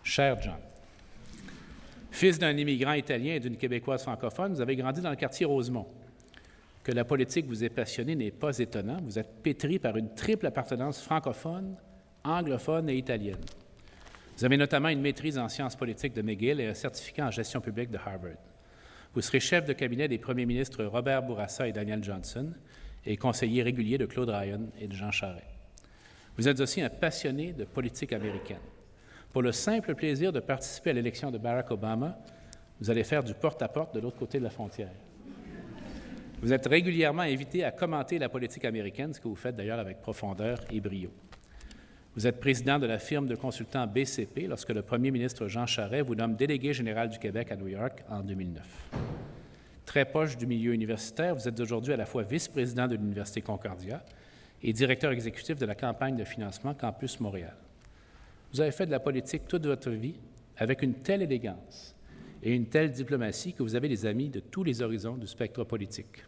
Cher John, fils d'un immigrant italien et d'une Québécoise francophone, vous avez grandi dans le quartier Rosemont. Que la politique vous ait passionné n'est pas étonnant. Vous êtes pétri par une triple appartenance francophone, anglophone et italienne. Vous avez notamment une maîtrise en sciences politiques de McGill et un certificat en gestion publique de Harvard. Vous serez chef de cabinet des premiers ministres Robert Bourassa et Daniel Johnson et conseiller régulier de Claude Ryan et de Jean Charest. Vous êtes aussi un passionné de politique américaine. Pour le simple plaisir de participer à l'élection de Barack Obama, vous allez faire du porte-à-porte de l'autre côté de la frontière. Vous êtes régulièrement invité à commenter la politique américaine, ce que vous faites d'ailleurs avec profondeur et brio. Vous êtes président de la firme de consultants BCP lorsque le premier ministre Jean Charest vous nomme délégué général du Québec à New York en 2009. Très proche du milieu universitaire, vous êtes aujourd'hui à la fois vice-président de l'Université Concordia et directeur exécutif de la campagne de financement Campus Montréal. Vous avez fait de la politique toute votre vie avec une telle élégance et une telle diplomatie que vous avez des amis de tous les horizons du spectre politique.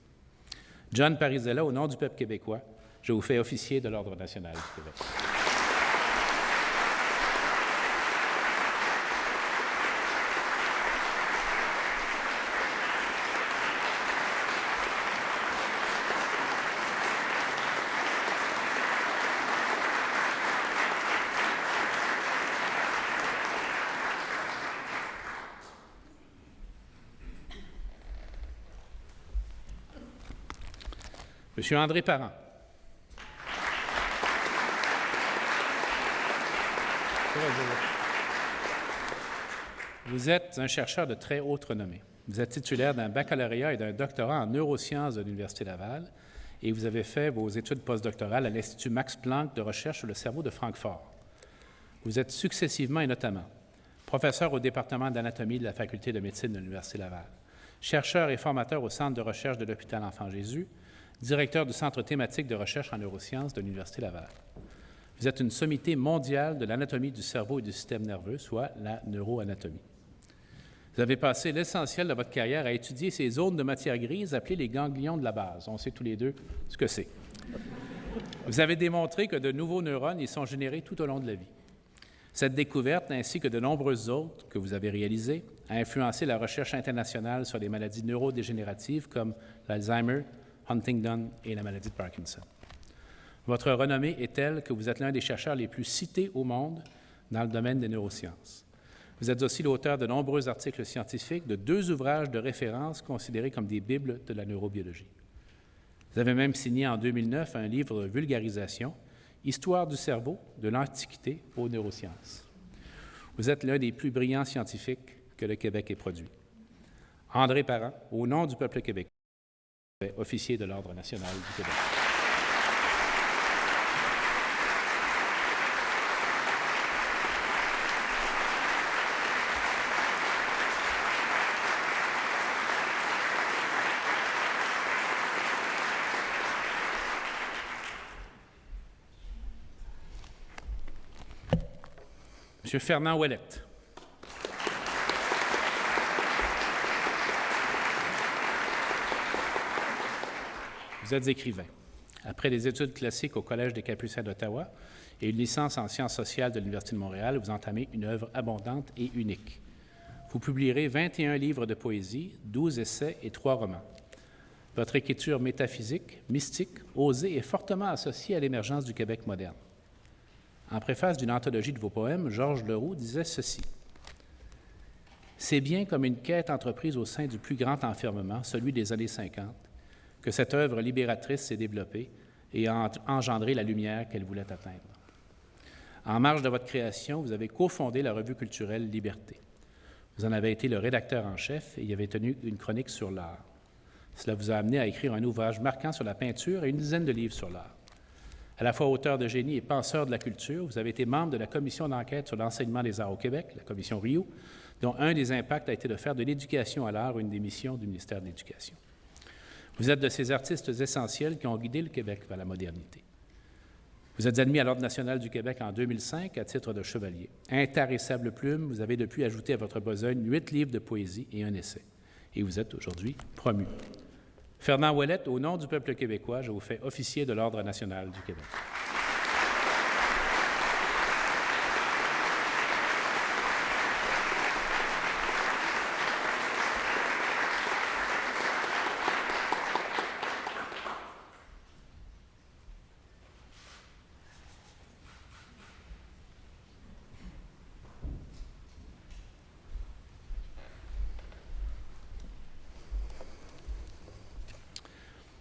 John Parizella, au nom du peuple québécois, je vous fais officier de l'Ordre national du Québec. Monsieur André Parent. Vous êtes un chercheur de très haute renommée. Vous êtes titulaire d'un baccalauréat et d'un doctorat en neurosciences de l'Université Laval et vous avez fait vos études postdoctorales à l'Institut Max Planck de recherche sur le cerveau de Francfort. Vous êtes successivement et notamment professeur au département d'anatomie de la Faculté de médecine de l'Université Laval, chercheur et formateur au Centre de recherche de l'Hôpital Enfant-Jésus, directeur du Centre thématique de recherche en neurosciences de l'Université Laval. Vous êtes une sommité mondiale de l'anatomie du cerveau et du système nerveux, soit la neuroanatomie. Vous avez passé l'essentiel de votre carrière à étudier ces zones de matière grise appelées les ganglions de la base. On sait tous les deux ce que c'est. Vous avez démontré que de nouveaux neurones y sont générés tout au long de la vie. Cette découverte, ainsi que de nombreuses autres que vous avez réalisées, a influencé la recherche internationale sur les maladies neurodégénératives comme l'Alzheimer, Huntington et la maladie de Parkinson. Votre renommée est telle que vous êtes l'un des chercheurs les plus cités au monde dans le domaine des neurosciences. Vous êtes aussi l'auteur de nombreux articles scientifiques, de 2 ouvrages de référence considérés comme des bibles de la neurobiologie. Vous avez même signé en 2009 un livre de vulgarisation, Histoire du cerveau, de l'Antiquité aux neurosciences. Vous êtes l'un des plus brillants scientifiques que le Québec ait produit. André Parent, au nom du peuple québécois, officier de l'Ordre national du Québec. M. Fernand Ouellette. Vous êtes écrivain. Après des études classiques au Collège des Capucins d'Ottawa et une licence en sciences sociales de l'Université de Montréal, vous entamez une œuvre abondante et unique. Vous publierez 21 livres de poésie, 12 essais et 3 romans. Votre écriture métaphysique, mystique, osée est fortement associée à l'émergence du Québec moderne. En préface d'une anthologie de vos poèmes, Georges Leroux disait ceci. « C'est bien comme une quête entreprise au sein du plus grand enfermement, celui des années 50, que cette œuvre libératrice s'est développée et a engendré la lumière qu'elle voulait atteindre. En marge de votre création, vous avez cofondé la revue culturelle Liberté. Vous en avez été le rédacteur en chef et y avez tenu une chronique sur l'art. Cela vous a amené à écrire un ouvrage marquant sur la peinture et une dizaine de livres sur l'art. À la fois auteur de génie et penseur de la culture, vous avez été membre de la commission d'enquête sur l'enseignement des arts au Québec, la commission Rio, dont un des impacts a été de faire de l'éducation à l'art une des missions du ministère de l'Éducation. Vous êtes de ces artistes essentiels qui ont guidé le Québec vers la modernité. Vous êtes admis à l'Ordre national du Québec en 2005 à titre de chevalier. Intarissable plume, vous avez depuis ajouté à votre besogne 8 livres de poésie et un essai. Et vous êtes aujourd'hui promu. Fernand Ouellette, au nom du peuple québécois, je vous fais officier de l'Ordre national du Québec.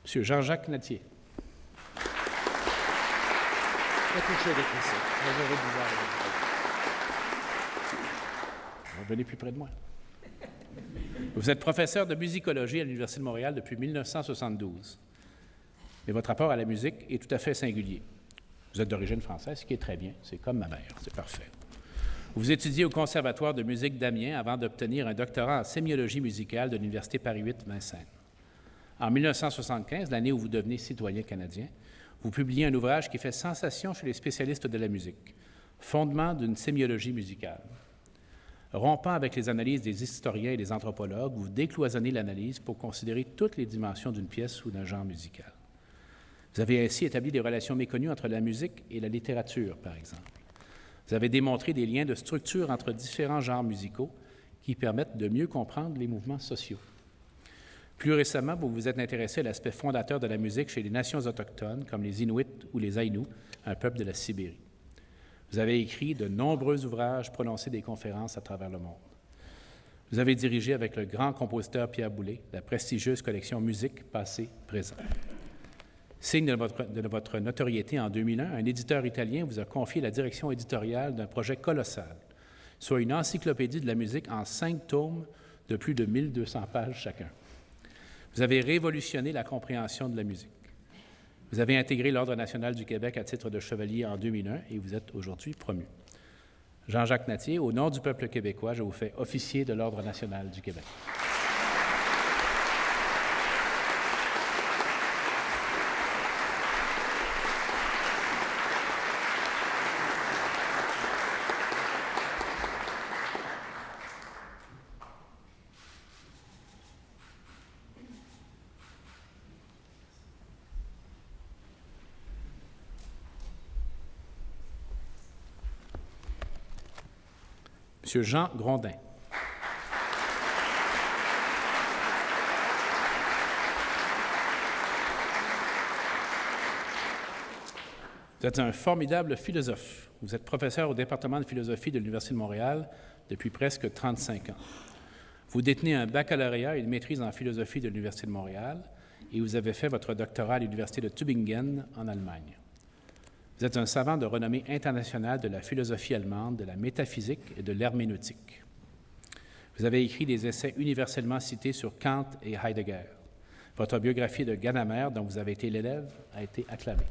Monsieur Jean-Jacques Nattier. Venez plus près de moi. Vous êtes professeur de musicologie à l'Université de Montréal depuis 1972. Mais votre rapport à la musique est tout à fait singulier. Vous êtes d'origine française, ce qui est très bien. C'est comme ma mère, c'est parfait. Vous étudiez au Conservatoire de musique d'Amiens avant d'obtenir un doctorat en sémiologie musicale de l'Université Paris 8 Vincennes. En 1975, l'année où vous devenez citoyen canadien, vous publiez un ouvrage qui fait sensation chez les spécialistes de la musique, Fondement d'une sémiologie musicale. Rompant avec les analyses des historiens et des anthropologues, vous décloisonnez l'analyse pour considérer toutes les dimensions d'une pièce ou d'un genre musical. Vous avez ainsi établi des relations méconnues entre la musique et la littérature, par exemple. Vous avez démontré des liens de structure entre différents genres musicaux qui permettent de mieux comprendre les mouvements sociaux. Plus récemment, vous vous êtes intéressé à l'aspect fondateur de la musique chez les nations autochtones, comme les Inuits ou les Aïnous, un peuple de la Sibérie. Vous avez écrit de nombreux ouvrages, prononcé des conférences à travers le monde. Vous avez dirigé avec le grand compositeur Pierre Boulez la prestigieuse collection Musique, passé, présent. Signe de votre notoriété en 2001, un éditeur italien vous a confié la direction éditoriale d'un projet colossal, soit une encyclopédie de la musique en 5 tomes de plus de 1200 pages chacun. Vous avez révolutionné la compréhension de la musique. Vous avez intégré l'Ordre national du Québec à titre de chevalier en 2001 et vous êtes aujourd'hui promu. Jean-Jacques Nattier, au nom du peuple québécois, je vous fais officier de l'Ordre national du Québec. M. Jean Grondin. Vous êtes un formidable philosophe. Vous êtes professeur au département de philosophie de l'Université de Montréal depuis presque 35 ans. Vous détenez un baccalauréat et une maîtrise en philosophie de l'Université de Montréal et vous avez fait votre doctorat à l'Université de Tübingen en Allemagne. Vous êtes un savant de renommée internationale de la philosophie allemande, de la métaphysique et de l'herméneutique. Vous avez écrit des essais universellement cités sur Kant et Heidegger. Votre biographie de Gadamer, dont vous avez été l'élève, a été acclamée.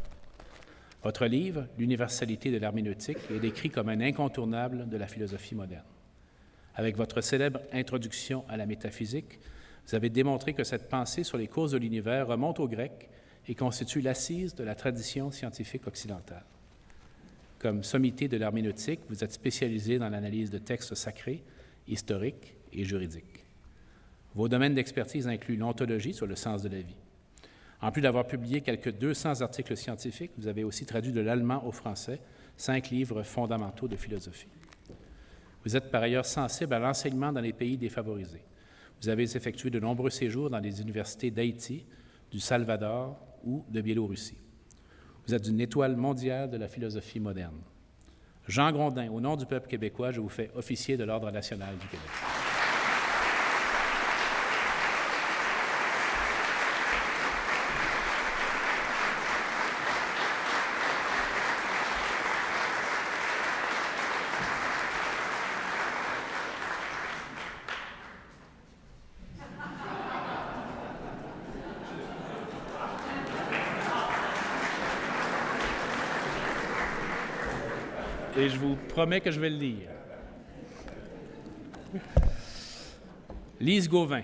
Votre livre, L'universalité de l'herméneutique, est décrit comme un incontournable de la philosophie moderne. Avec votre célèbre Introduction à la métaphysique, vous avez démontré que cette pensée sur les causes de l'univers remonte aux Grecs et constitue l'assise de la tradition scientifique occidentale. Comme sommité de l'herméneutique, vous êtes spécialisé dans l'analyse de textes sacrés, historiques et juridiques. Vos domaines d'expertise incluent l'ontologie sur le sens de la vie. En plus d'avoir publié quelques 200 articles scientifiques, vous avez aussi traduit de l'allemand au français 5 livres fondamentaux de philosophie. Vous êtes par ailleurs sensible à l'enseignement dans les pays défavorisés. Vous avez effectué de nombreux séjours dans les universités d'Haïti, du Salvador ou de Biélorussie. Vous êtes une étoile mondiale de la philosophie moderne. Jean Grondin, au nom du peuple québécois, je vous fais officier de l'Ordre national du Québec. Et je vous promets que je vais le lire. Lise Gauvin.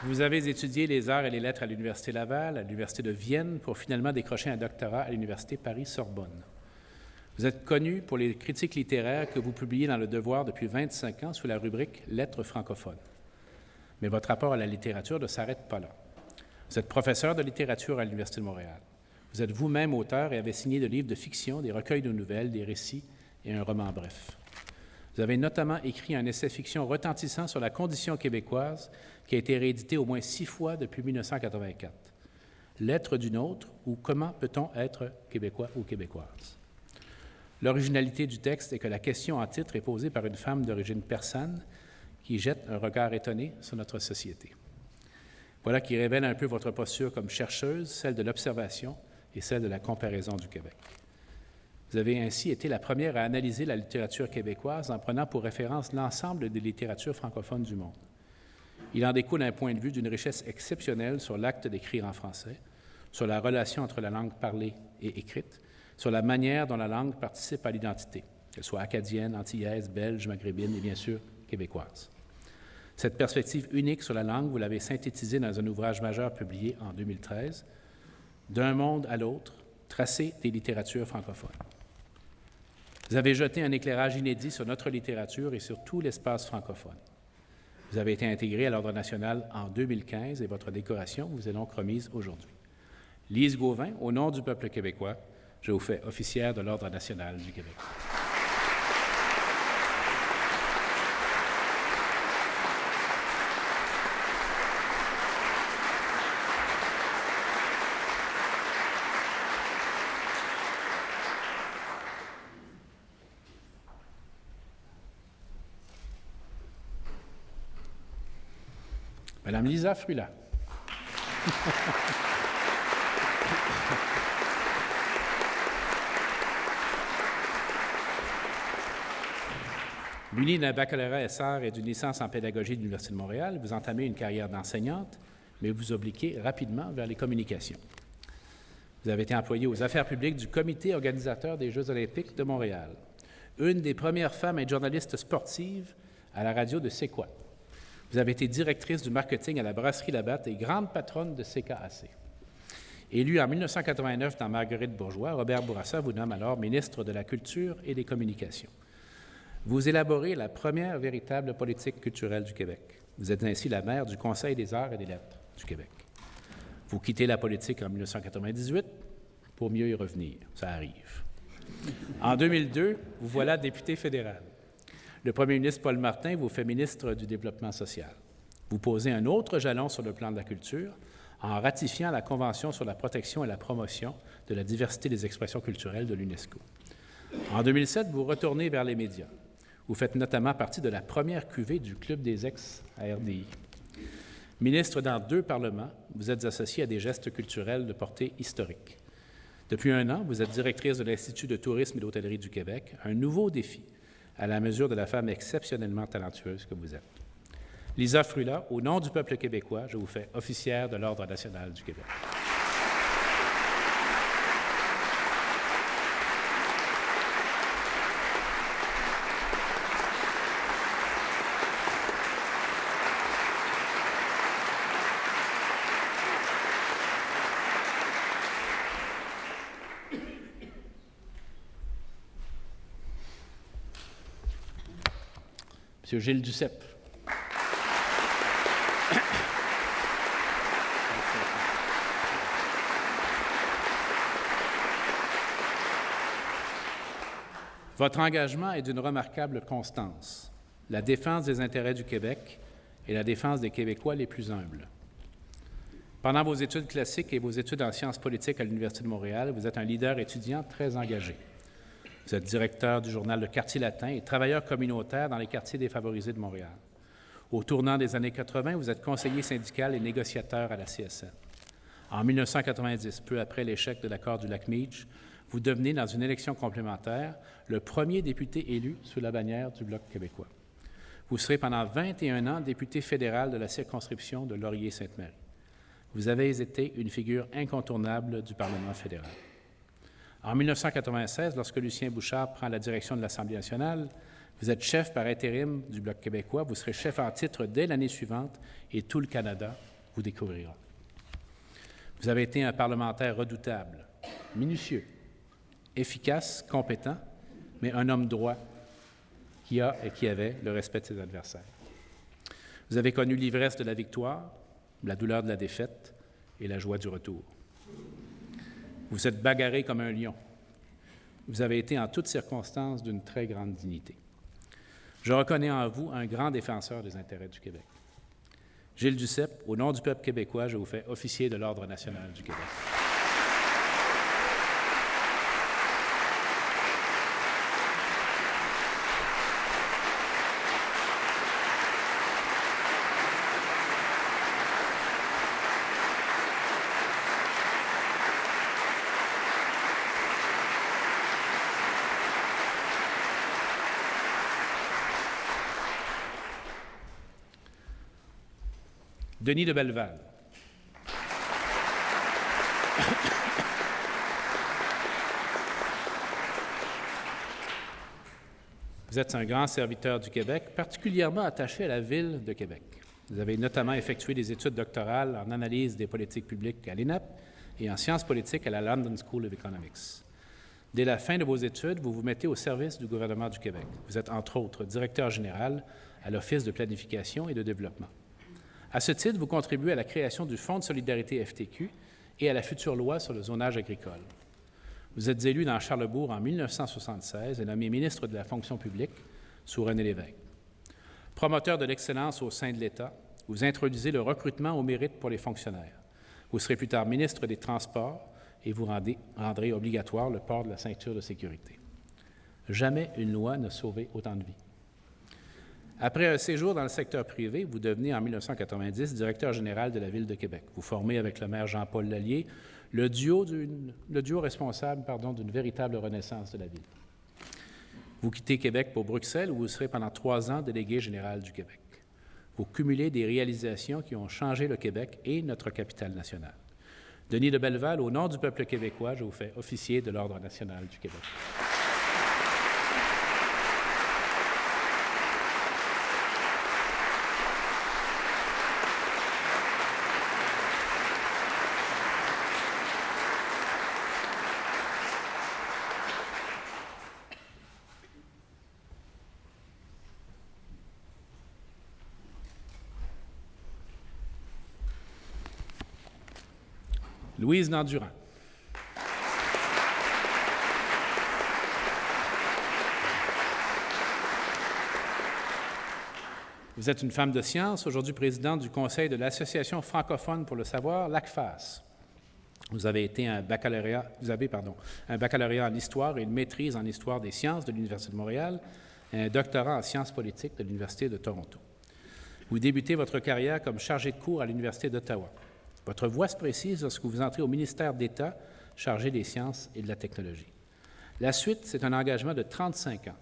Vous avez étudié les arts et les lettres à l'Université Laval, à l'Université de Vienne, pour finalement décrocher un doctorat à l'Université Paris-Sorbonne. Vous êtes connu pour les critiques littéraires que vous publiez dans Le Devoir depuis 25 ans sous la rubrique « Lettres francophones ». Mais votre rapport à la littérature ne s'arrête pas là. Vous êtes professeur de littérature à l'Université de Montréal. Vous êtes vous-même auteur et avez signé de livres de fiction, des recueils de nouvelles, des récits et un roman bref. Vous avez notamment écrit un essai fiction retentissant sur la condition québécoise qui a été réédité au moins 6 fois depuis 1984. Lettre d'une autre ou Comment peut-on être québécois ou québécoise? L'originalité du texte est que la question en titre est posée par une femme d'origine persane qui jette un regard étonné sur notre société. Voilà qui révèle un peu votre posture comme chercheuse, celle de l'observation et celle de la comparaison du Québec. Vous avez ainsi été la première à analyser la littérature québécoise en prenant pour référence l'ensemble des littératures francophones du monde. Il en découle un point de vue d'une richesse exceptionnelle sur l'acte d'écrire en français, sur la relation entre la langue parlée et écrite, sur la manière dont la langue participe à l'identité, qu'elle soit acadienne, antillaise, belge, maghrébine et bien sûr québécoise. Cette perspective unique sur la langue, vous l'avez synthétisée dans un ouvrage majeur publié en 2013, D'un monde à l'autre, tracé des littératures francophones. Vous avez jeté un éclairage inédit sur notre littérature et sur tout l'espace francophone. Vous avez été intégré à l'Ordre national en 2015 et votre décoration vous est donc remise aujourd'hui. Lise Gauvin, au nom du peuple québécois, je vous fais officière de l'Ordre national du Québec. Madame Lisa Frula. Munie d'un baccalauréat SR et d'une licence en pédagogie de l'Université de Montréal, vous entamez une carrière d'enseignante, mais vous obliquez rapidement vers les communications. Vous avez été employée aux affaires publiques du comité organisateur des Jeux olympiques de Montréal, une des premières femmes à être journaliste sportive à la radio de C'est quoi? Vous avez été directrice du marketing à la Brasserie Labatt et grande patronne de CKAC. Élue en 1989 dans Marguerite Bourgeois, Robert Bourassa vous nomme alors ministre de la Culture et des Communications. Vous élaborez la première véritable politique culturelle du Québec. Vous êtes ainsi la maire du Conseil des arts et des lettres du Québec. Vous quittez la politique en 1998 pour mieux y revenir. Ça arrive. En 2002, vous voilà député fédéral. Le premier ministre Paul Martin vous fait ministre du Développement social. Vous posez un autre jalon sur le plan de la culture en ratifiant la Convention sur la protection et la promotion de la diversité des expressions culturelles de l'UNESCO. En 2007, vous retournez vers les médias. Vous faites notamment partie de la première cuvée du Club des ex à RDI. Ministre dans 2 parlements, vous êtes associé à des gestes culturels de portée historique. Depuis 1 an, vous êtes directrice de l'Institut de tourisme et d'hôtellerie du Québec, un nouveau défi à la mesure de la femme exceptionnellement talentueuse que vous êtes. Lisa Frula, au nom du peuple québécois, je vous fais officière de l'Ordre national du Québec. Monsieur Gilles Duceppe. Votre engagement est d'une remarquable constance, la défense des intérêts du Québec et la défense des Québécois les plus humbles. Pendant vos études classiques et vos études en sciences politiques à l'Université de Montréal, vous êtes un leader étudiant très engagé. Vous êtes directeur du journal Le Quartier latin et travailleur communautaire dans les quartiers défavorisés de Montréal. Au tournant des années 80, vous êtes conseiller syndical et négociateur à la CSN. En 1990, peu après l'échec de l'accord du Lac-Meach, vous devenez, dans une élection complémentaire, le premier député élu sous la bannière du Bloc québécois. Vous serez pendant 21 ans député fédéral de la circonscription de Laurier-Sainte-Marie. Vous avez été une figure incontournable du Parlement fédéral. En 1996, lorsque Lucien Bouchard prend la direction de l'Assemblée nationale, vous êtes chef par intérim du Bloc québécois, vous serez chef en titre dès l'année suivante et tout le Canada vous découvrira. Vous avez été un parlementaire redoutable, minutieux, efficace, compétent, mais un homme droit qui a et qui avait le respect de ses adversaires. Vous avez connu l'ivresse de la victoire, la douleur de la défaite et la joie du retour. Vous êtes bagarré comme un lion. Vous avez été en toutes circonstances d'une très grande dignité. Je reconnais en vous un grand défenseur des intérêts du Québec. Gilles Duceppe, au nom du peuple québécois, je vous fais officier de l'Ordre national du Québec. Denis de Belleval. Vous êtes un grand serviteur du Québec, particulièrement attaché à la ville de Québec. Vous avez notamment effectué des études doctorales en analyse des politiques publiques à l'INAP et en sciences politiques à la London School of Economics. Dès la fin de vos études, vous vous mettez au service du gouvernement du Québec. Vous êtes, entre autres, directeur général à l'Office de planification et de développement. À ce titre, vous contribuez à la création du Fonds de solidarité FTQ et à la future loi sur le zonage agricole. Vous êtes élu dans Charlesbourg en 1976 et nommé ministre de la fonction publique sous René Lévesque. Promoteur de l'excellence au sein de l'État, vous introduisez le recrutement au mérite pour les fonctionnaires. Vous serez plus tard ministre des Transports et vous rendrez obligatoire le port de la ceinture de sécurité. Jamais une loi n'a sauvé autant de vies. Après un séjour dans le secteur privé, vous devenez en 1990 directeur général de la Ville de Québec. Vous formez avec le maire Jean-Paul Lallier le duo responsable d'une véritable renaissance de la ville. Vous quittez Québec pour Bruxelles où vous serez pendant 3 ans délégué général du Québec. Vous cumulez des réalisations qui ont changé le Québec et notre capitale nationale. Denis de Belleval, au nom du peuple québécois, je vous fais officier de l'Ordre national du Québec. Louise Nandurand. Vous êtes une femme de science, aujourd'hui présidente du Conseil de l'Association francophone pour le savoir, l'ACFAS. Vous avez un baccalauréat en histoire et une maîtrise en histoire des sciences de l'Université de Montréal et un doctorat en sciences politiques de l'Université de Toronto. Vous débutez votre carrière comme chargé de cours à l'Université d'Ottawa. Votre voie se précise lorsque vous entrez au ministère d'État chargé des sciences et de la technologie. La suite, c'est un engagement de 35 ans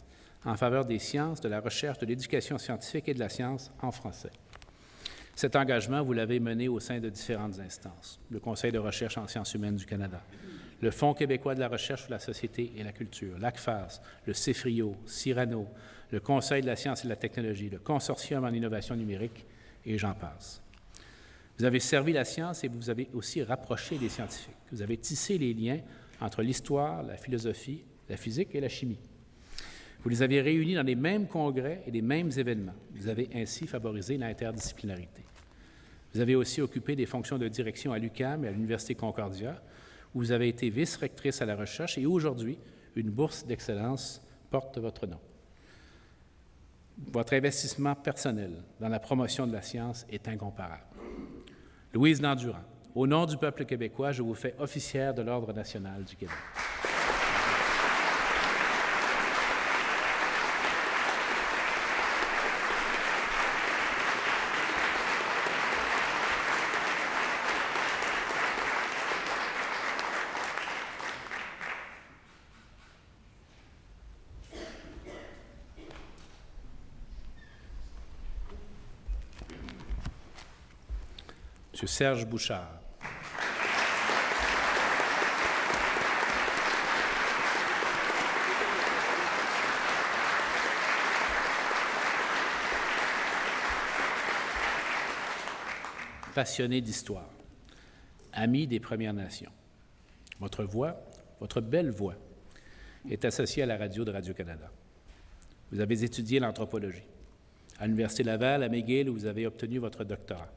en faveur des sciences, de la recherche, de l'éducation scientifique et de la science en français. Cet engagement, vous l'avez mené au sein de différentes instances. Le Conseil de recherche en sciences humaines du Canada, le Fonds québécois de la recherche sur la société et la culture, l'ACFAS, le CIFRIO, Cyrano, le Conseil de la science et de la technologie, le Consortium en innovation numérique, et j'en passe. Vous avez servi la science et vous avez aussi rapproché les scientifiques. Vous avez tissé les liens entre l'histoire, la philosophie, la physique et la chimie. Vous les avez réunis dans les mêmes congrès et les mêmes événements. Vous avez ainsi favorisé l'interdisciplinarité. Vous avez aussi occupé des fonctions de direction à l'UQAM et à l'Université Concordia, où vous avez été vice-rectrice à la recherche et aujourd'hui, une bourse d'excellence porte votre nom. Votre investissement personnel dans la promotion de la science est incomparable. Louise Nandurand, au nom du peuple québécois, je vous fais officière de l'Ordre national du Québec. M. Serge Bouchard. Passionné d'histoire, ami des Premières Nations. Votre voix, votre belle voix, est associée à la radio de Radio-Canada. Vous avez étudié l'anthropologie. À l'Université Laval, à McGill, où vous avez obtenu votre doctorat.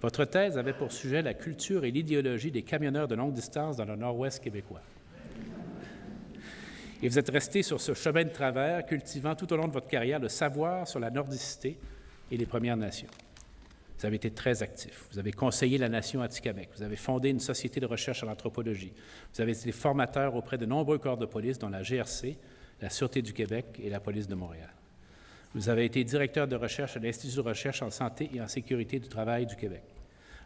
Votre thèse avait pour sujet la culture et l'idéologie des camionneurs de longue distance dans le nord-ouest québécois. Et vous êtes resté sur ce chemin de travers, cultivant tout au long de votre carrière le savoir sur la nordicité et les Premières Nations. Vous avez été très actif. Vous avez conseillé la Nation Atikamekw. Vous avez fondé une société de recherche en anthropologie. Vous avez été formateur auprès de nombreux corps de police, dont la GRC, la Sûreté du Québec et la Police de Montréal. Vous avez été directeur de recherche à l'Institut de recherche en santé et en sécurité du travail du Québec.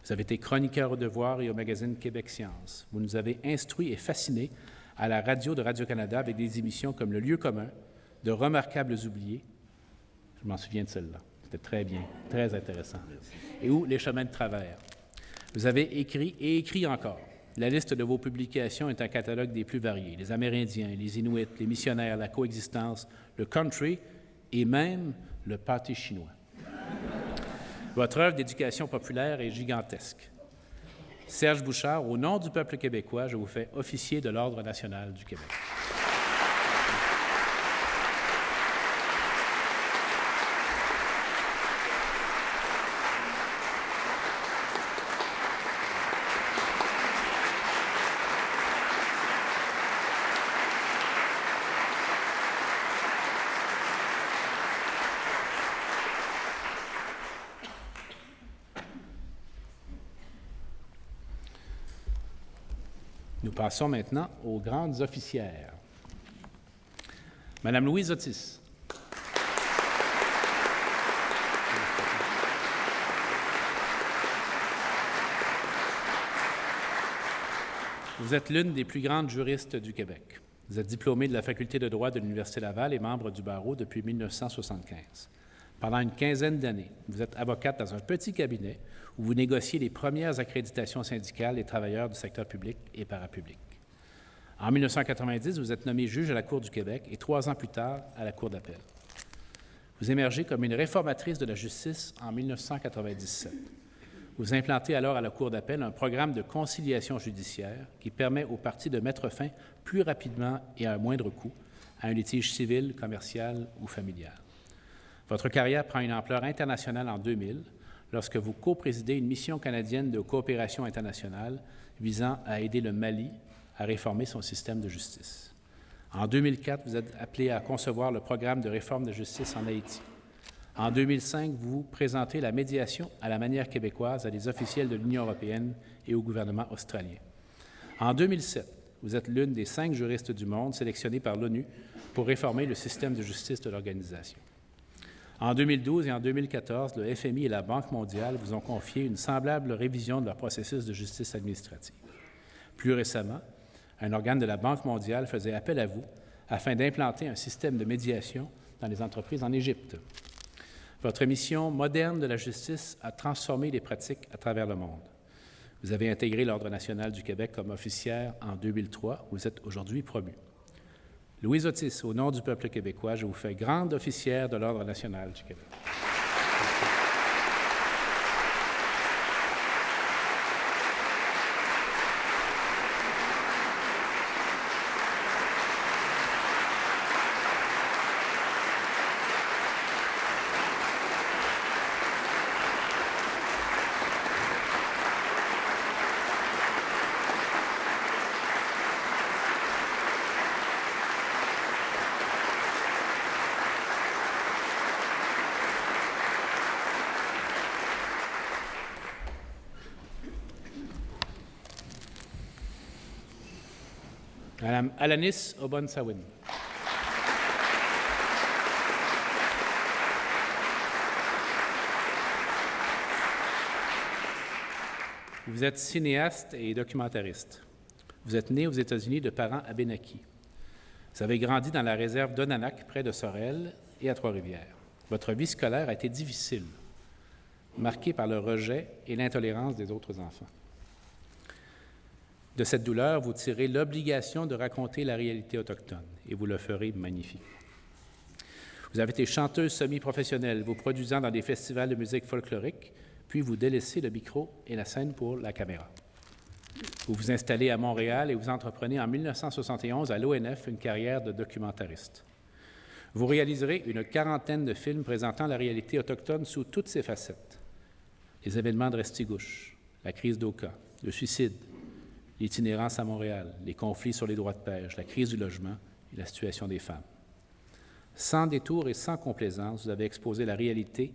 Vous avez été chroniqueur au Devoir et au magazine Québec Science. Vous nous avez instruits et fascinés à la radio de Radio-Canada avec des émissions comme Le Lieu commun, De remarquables oubliés. Je m'en souviens de celle-là. C'était très bien, très intéressant. Et où Les chemins de travers. Vous avez écrit et écrit encore. La liste de vos publications est un catalogue des plus variés. Les Amérindiens, les Inuits, les missionnaires, la coexistence, le country et même le pâté chinois. Votre œuvre d'éducation populaire est gigantesque. Serge Bouchard, au nom du peuple québécois, je vous fais officier de l'Ordre national du Québec. Nous passons maintenant aux grandes officières. Madame Louise Otis. Vous êtes l'une des plus grandes juristes du Québec. Vous êtes diplômée de la Faculté de droit de l'Université Laval et membre du barreau depuis 1975. Pendant une quinzaine d'années, vous êtes avocate dans un petit cabinet où vous négociez les premières accréditations syndicales des travailleurs du secteur public et parapublic. En 1990, vous êtes nommée juge à la Cour du Québec et 3 ans plus tard, à la Cour d'appel. Vous émergez comme une réformatrice de la justice en 1997. Vous implantez alors à la Cour d'appel un programme de conciliation judiciaire qui permet aux parties de mettre fin plus rapidement et à un moindre coût à un litige civil, commercial ou familial. Votre carrière prend une ampleur internationale en 2000, lorsque vous co-présidez une mission canadienne de coopération internationale visant à aider le Mali à réformer son système de justice. En 2004, vous êtes appelé à concevoir le programme de réforme de justice en Haïti. En 2005, vous présentez la médiation à la manière québécoise à des officiels de l'Union européenne et au gouvernement australien. En 2007, vous êtes l'une des 5 juristes du monde sélectionnés par l'ONU pour réformer le système de justice de l'organisation. En 2012 et en 2014, le FMI et la Banque mondiale vous ont confié une semblable révision de leur processus de justice administrative. Plus récemment, un organe de la Banque mondiale faisait appel à vous afin d'implanter un système de médiation dans les entreprises en Égypte. Votre mission moderne de la justice a transformé les pratiques à travers le monde. Vous avez intégré l'Ordre national du Québec comme officière en 2003. Vous êtes aujourd'hui promu. Louise Otis, au nom du peuple québécois, je vous fais grande officière de l'Ordre national du Québec. Madame Alanis Obonsawin. Vous êtes cinéaste et documentariste. Vous êtes né aux États-Unis de parents abénakis. Vous avez grandi dans la réserve d'Onanak, près de Sorel et à Trois-Rivières. Votre vie scolaire a été difficile, marquée par le rejet et l'intolérance des autres enfants. De cette douleur, vous tirez l'obligation de raconter la réalité autochtone, et vous le ferez magnifique. Vous avez été chanteuse semi-professionnelle, vous produisant dans des festivals de musique folklorique, puis vous délaissez le micro et la scène pour la caméra. Vous vous installez à Montréal et vous entreprenez en 1971 à l'ONF une carrière de documentariste. Vous réaliserez une 40aine de films présentant la réalité autochtone sous toutes ses facettes. Les événements de Restigouche, la crise d'Oka, le suicide, l'itinérance à Montréal, les conflits sur les droits de pêche, la crise du logement et la situation des femmes. Sans détour et sans complaisance, vous avez exposé la réalité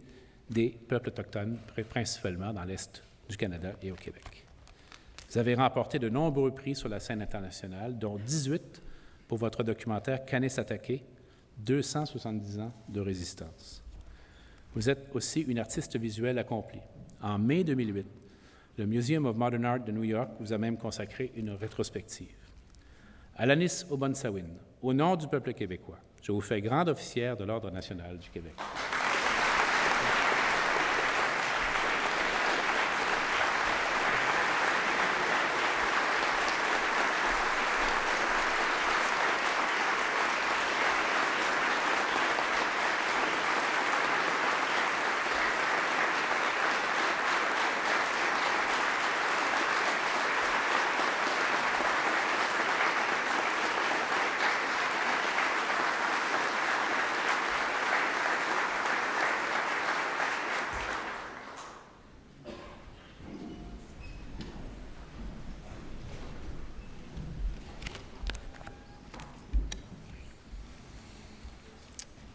des peuples autochtones, principalement dans l'Est du Canada et au Québec. Vous avez remporté de nombreux prix sur la scène internationale, dont 18 pour votre documentaire « Kanesatake, 270 ans de résistance ». Vous êtes aussi une artiste visuelle accomplie. En mai 2008, le Museum of Modern Art de New York vous a même consacré une rétrospective. Alanis Obonsawin, au nom du peuple québécois, je vous fais grande officière de l'Ordre national du Québec.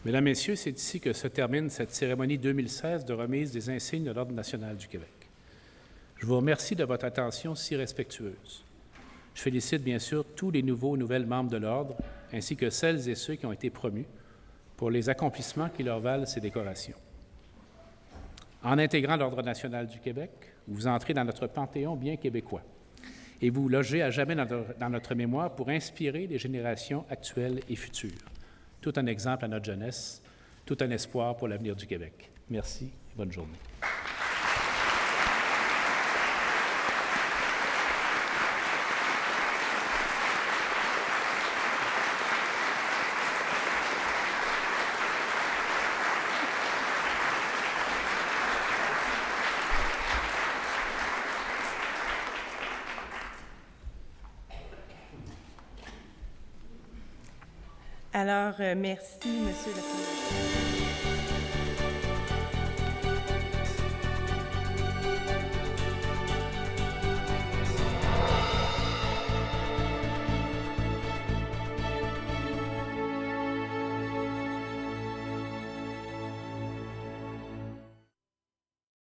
Mesdames, Messieurs, c'est ici que se termine cette cérémonie 2016 de remise des insignes de l'Ordre national du Québec. Je vous remercie de votre attention si respectueuse. Je félicite bien sûr tous les nouvelles membres de l'Ordre, ainsi que celles et ceux qui ont été promus, pour les accomplissements qui leur valent ces décorations. En intégrant l'Ordre national du Québec, vous entrez dans notre panthéon bien québécois et vous logez à jamais dans notre mémoire pour inspirer les générations actuelles et futures. Tout un exemple à notre jeunesse, tout un espoir pour l'avenir du Québec. Merci et bonne journée. Alors, merci, Monsieur le Président.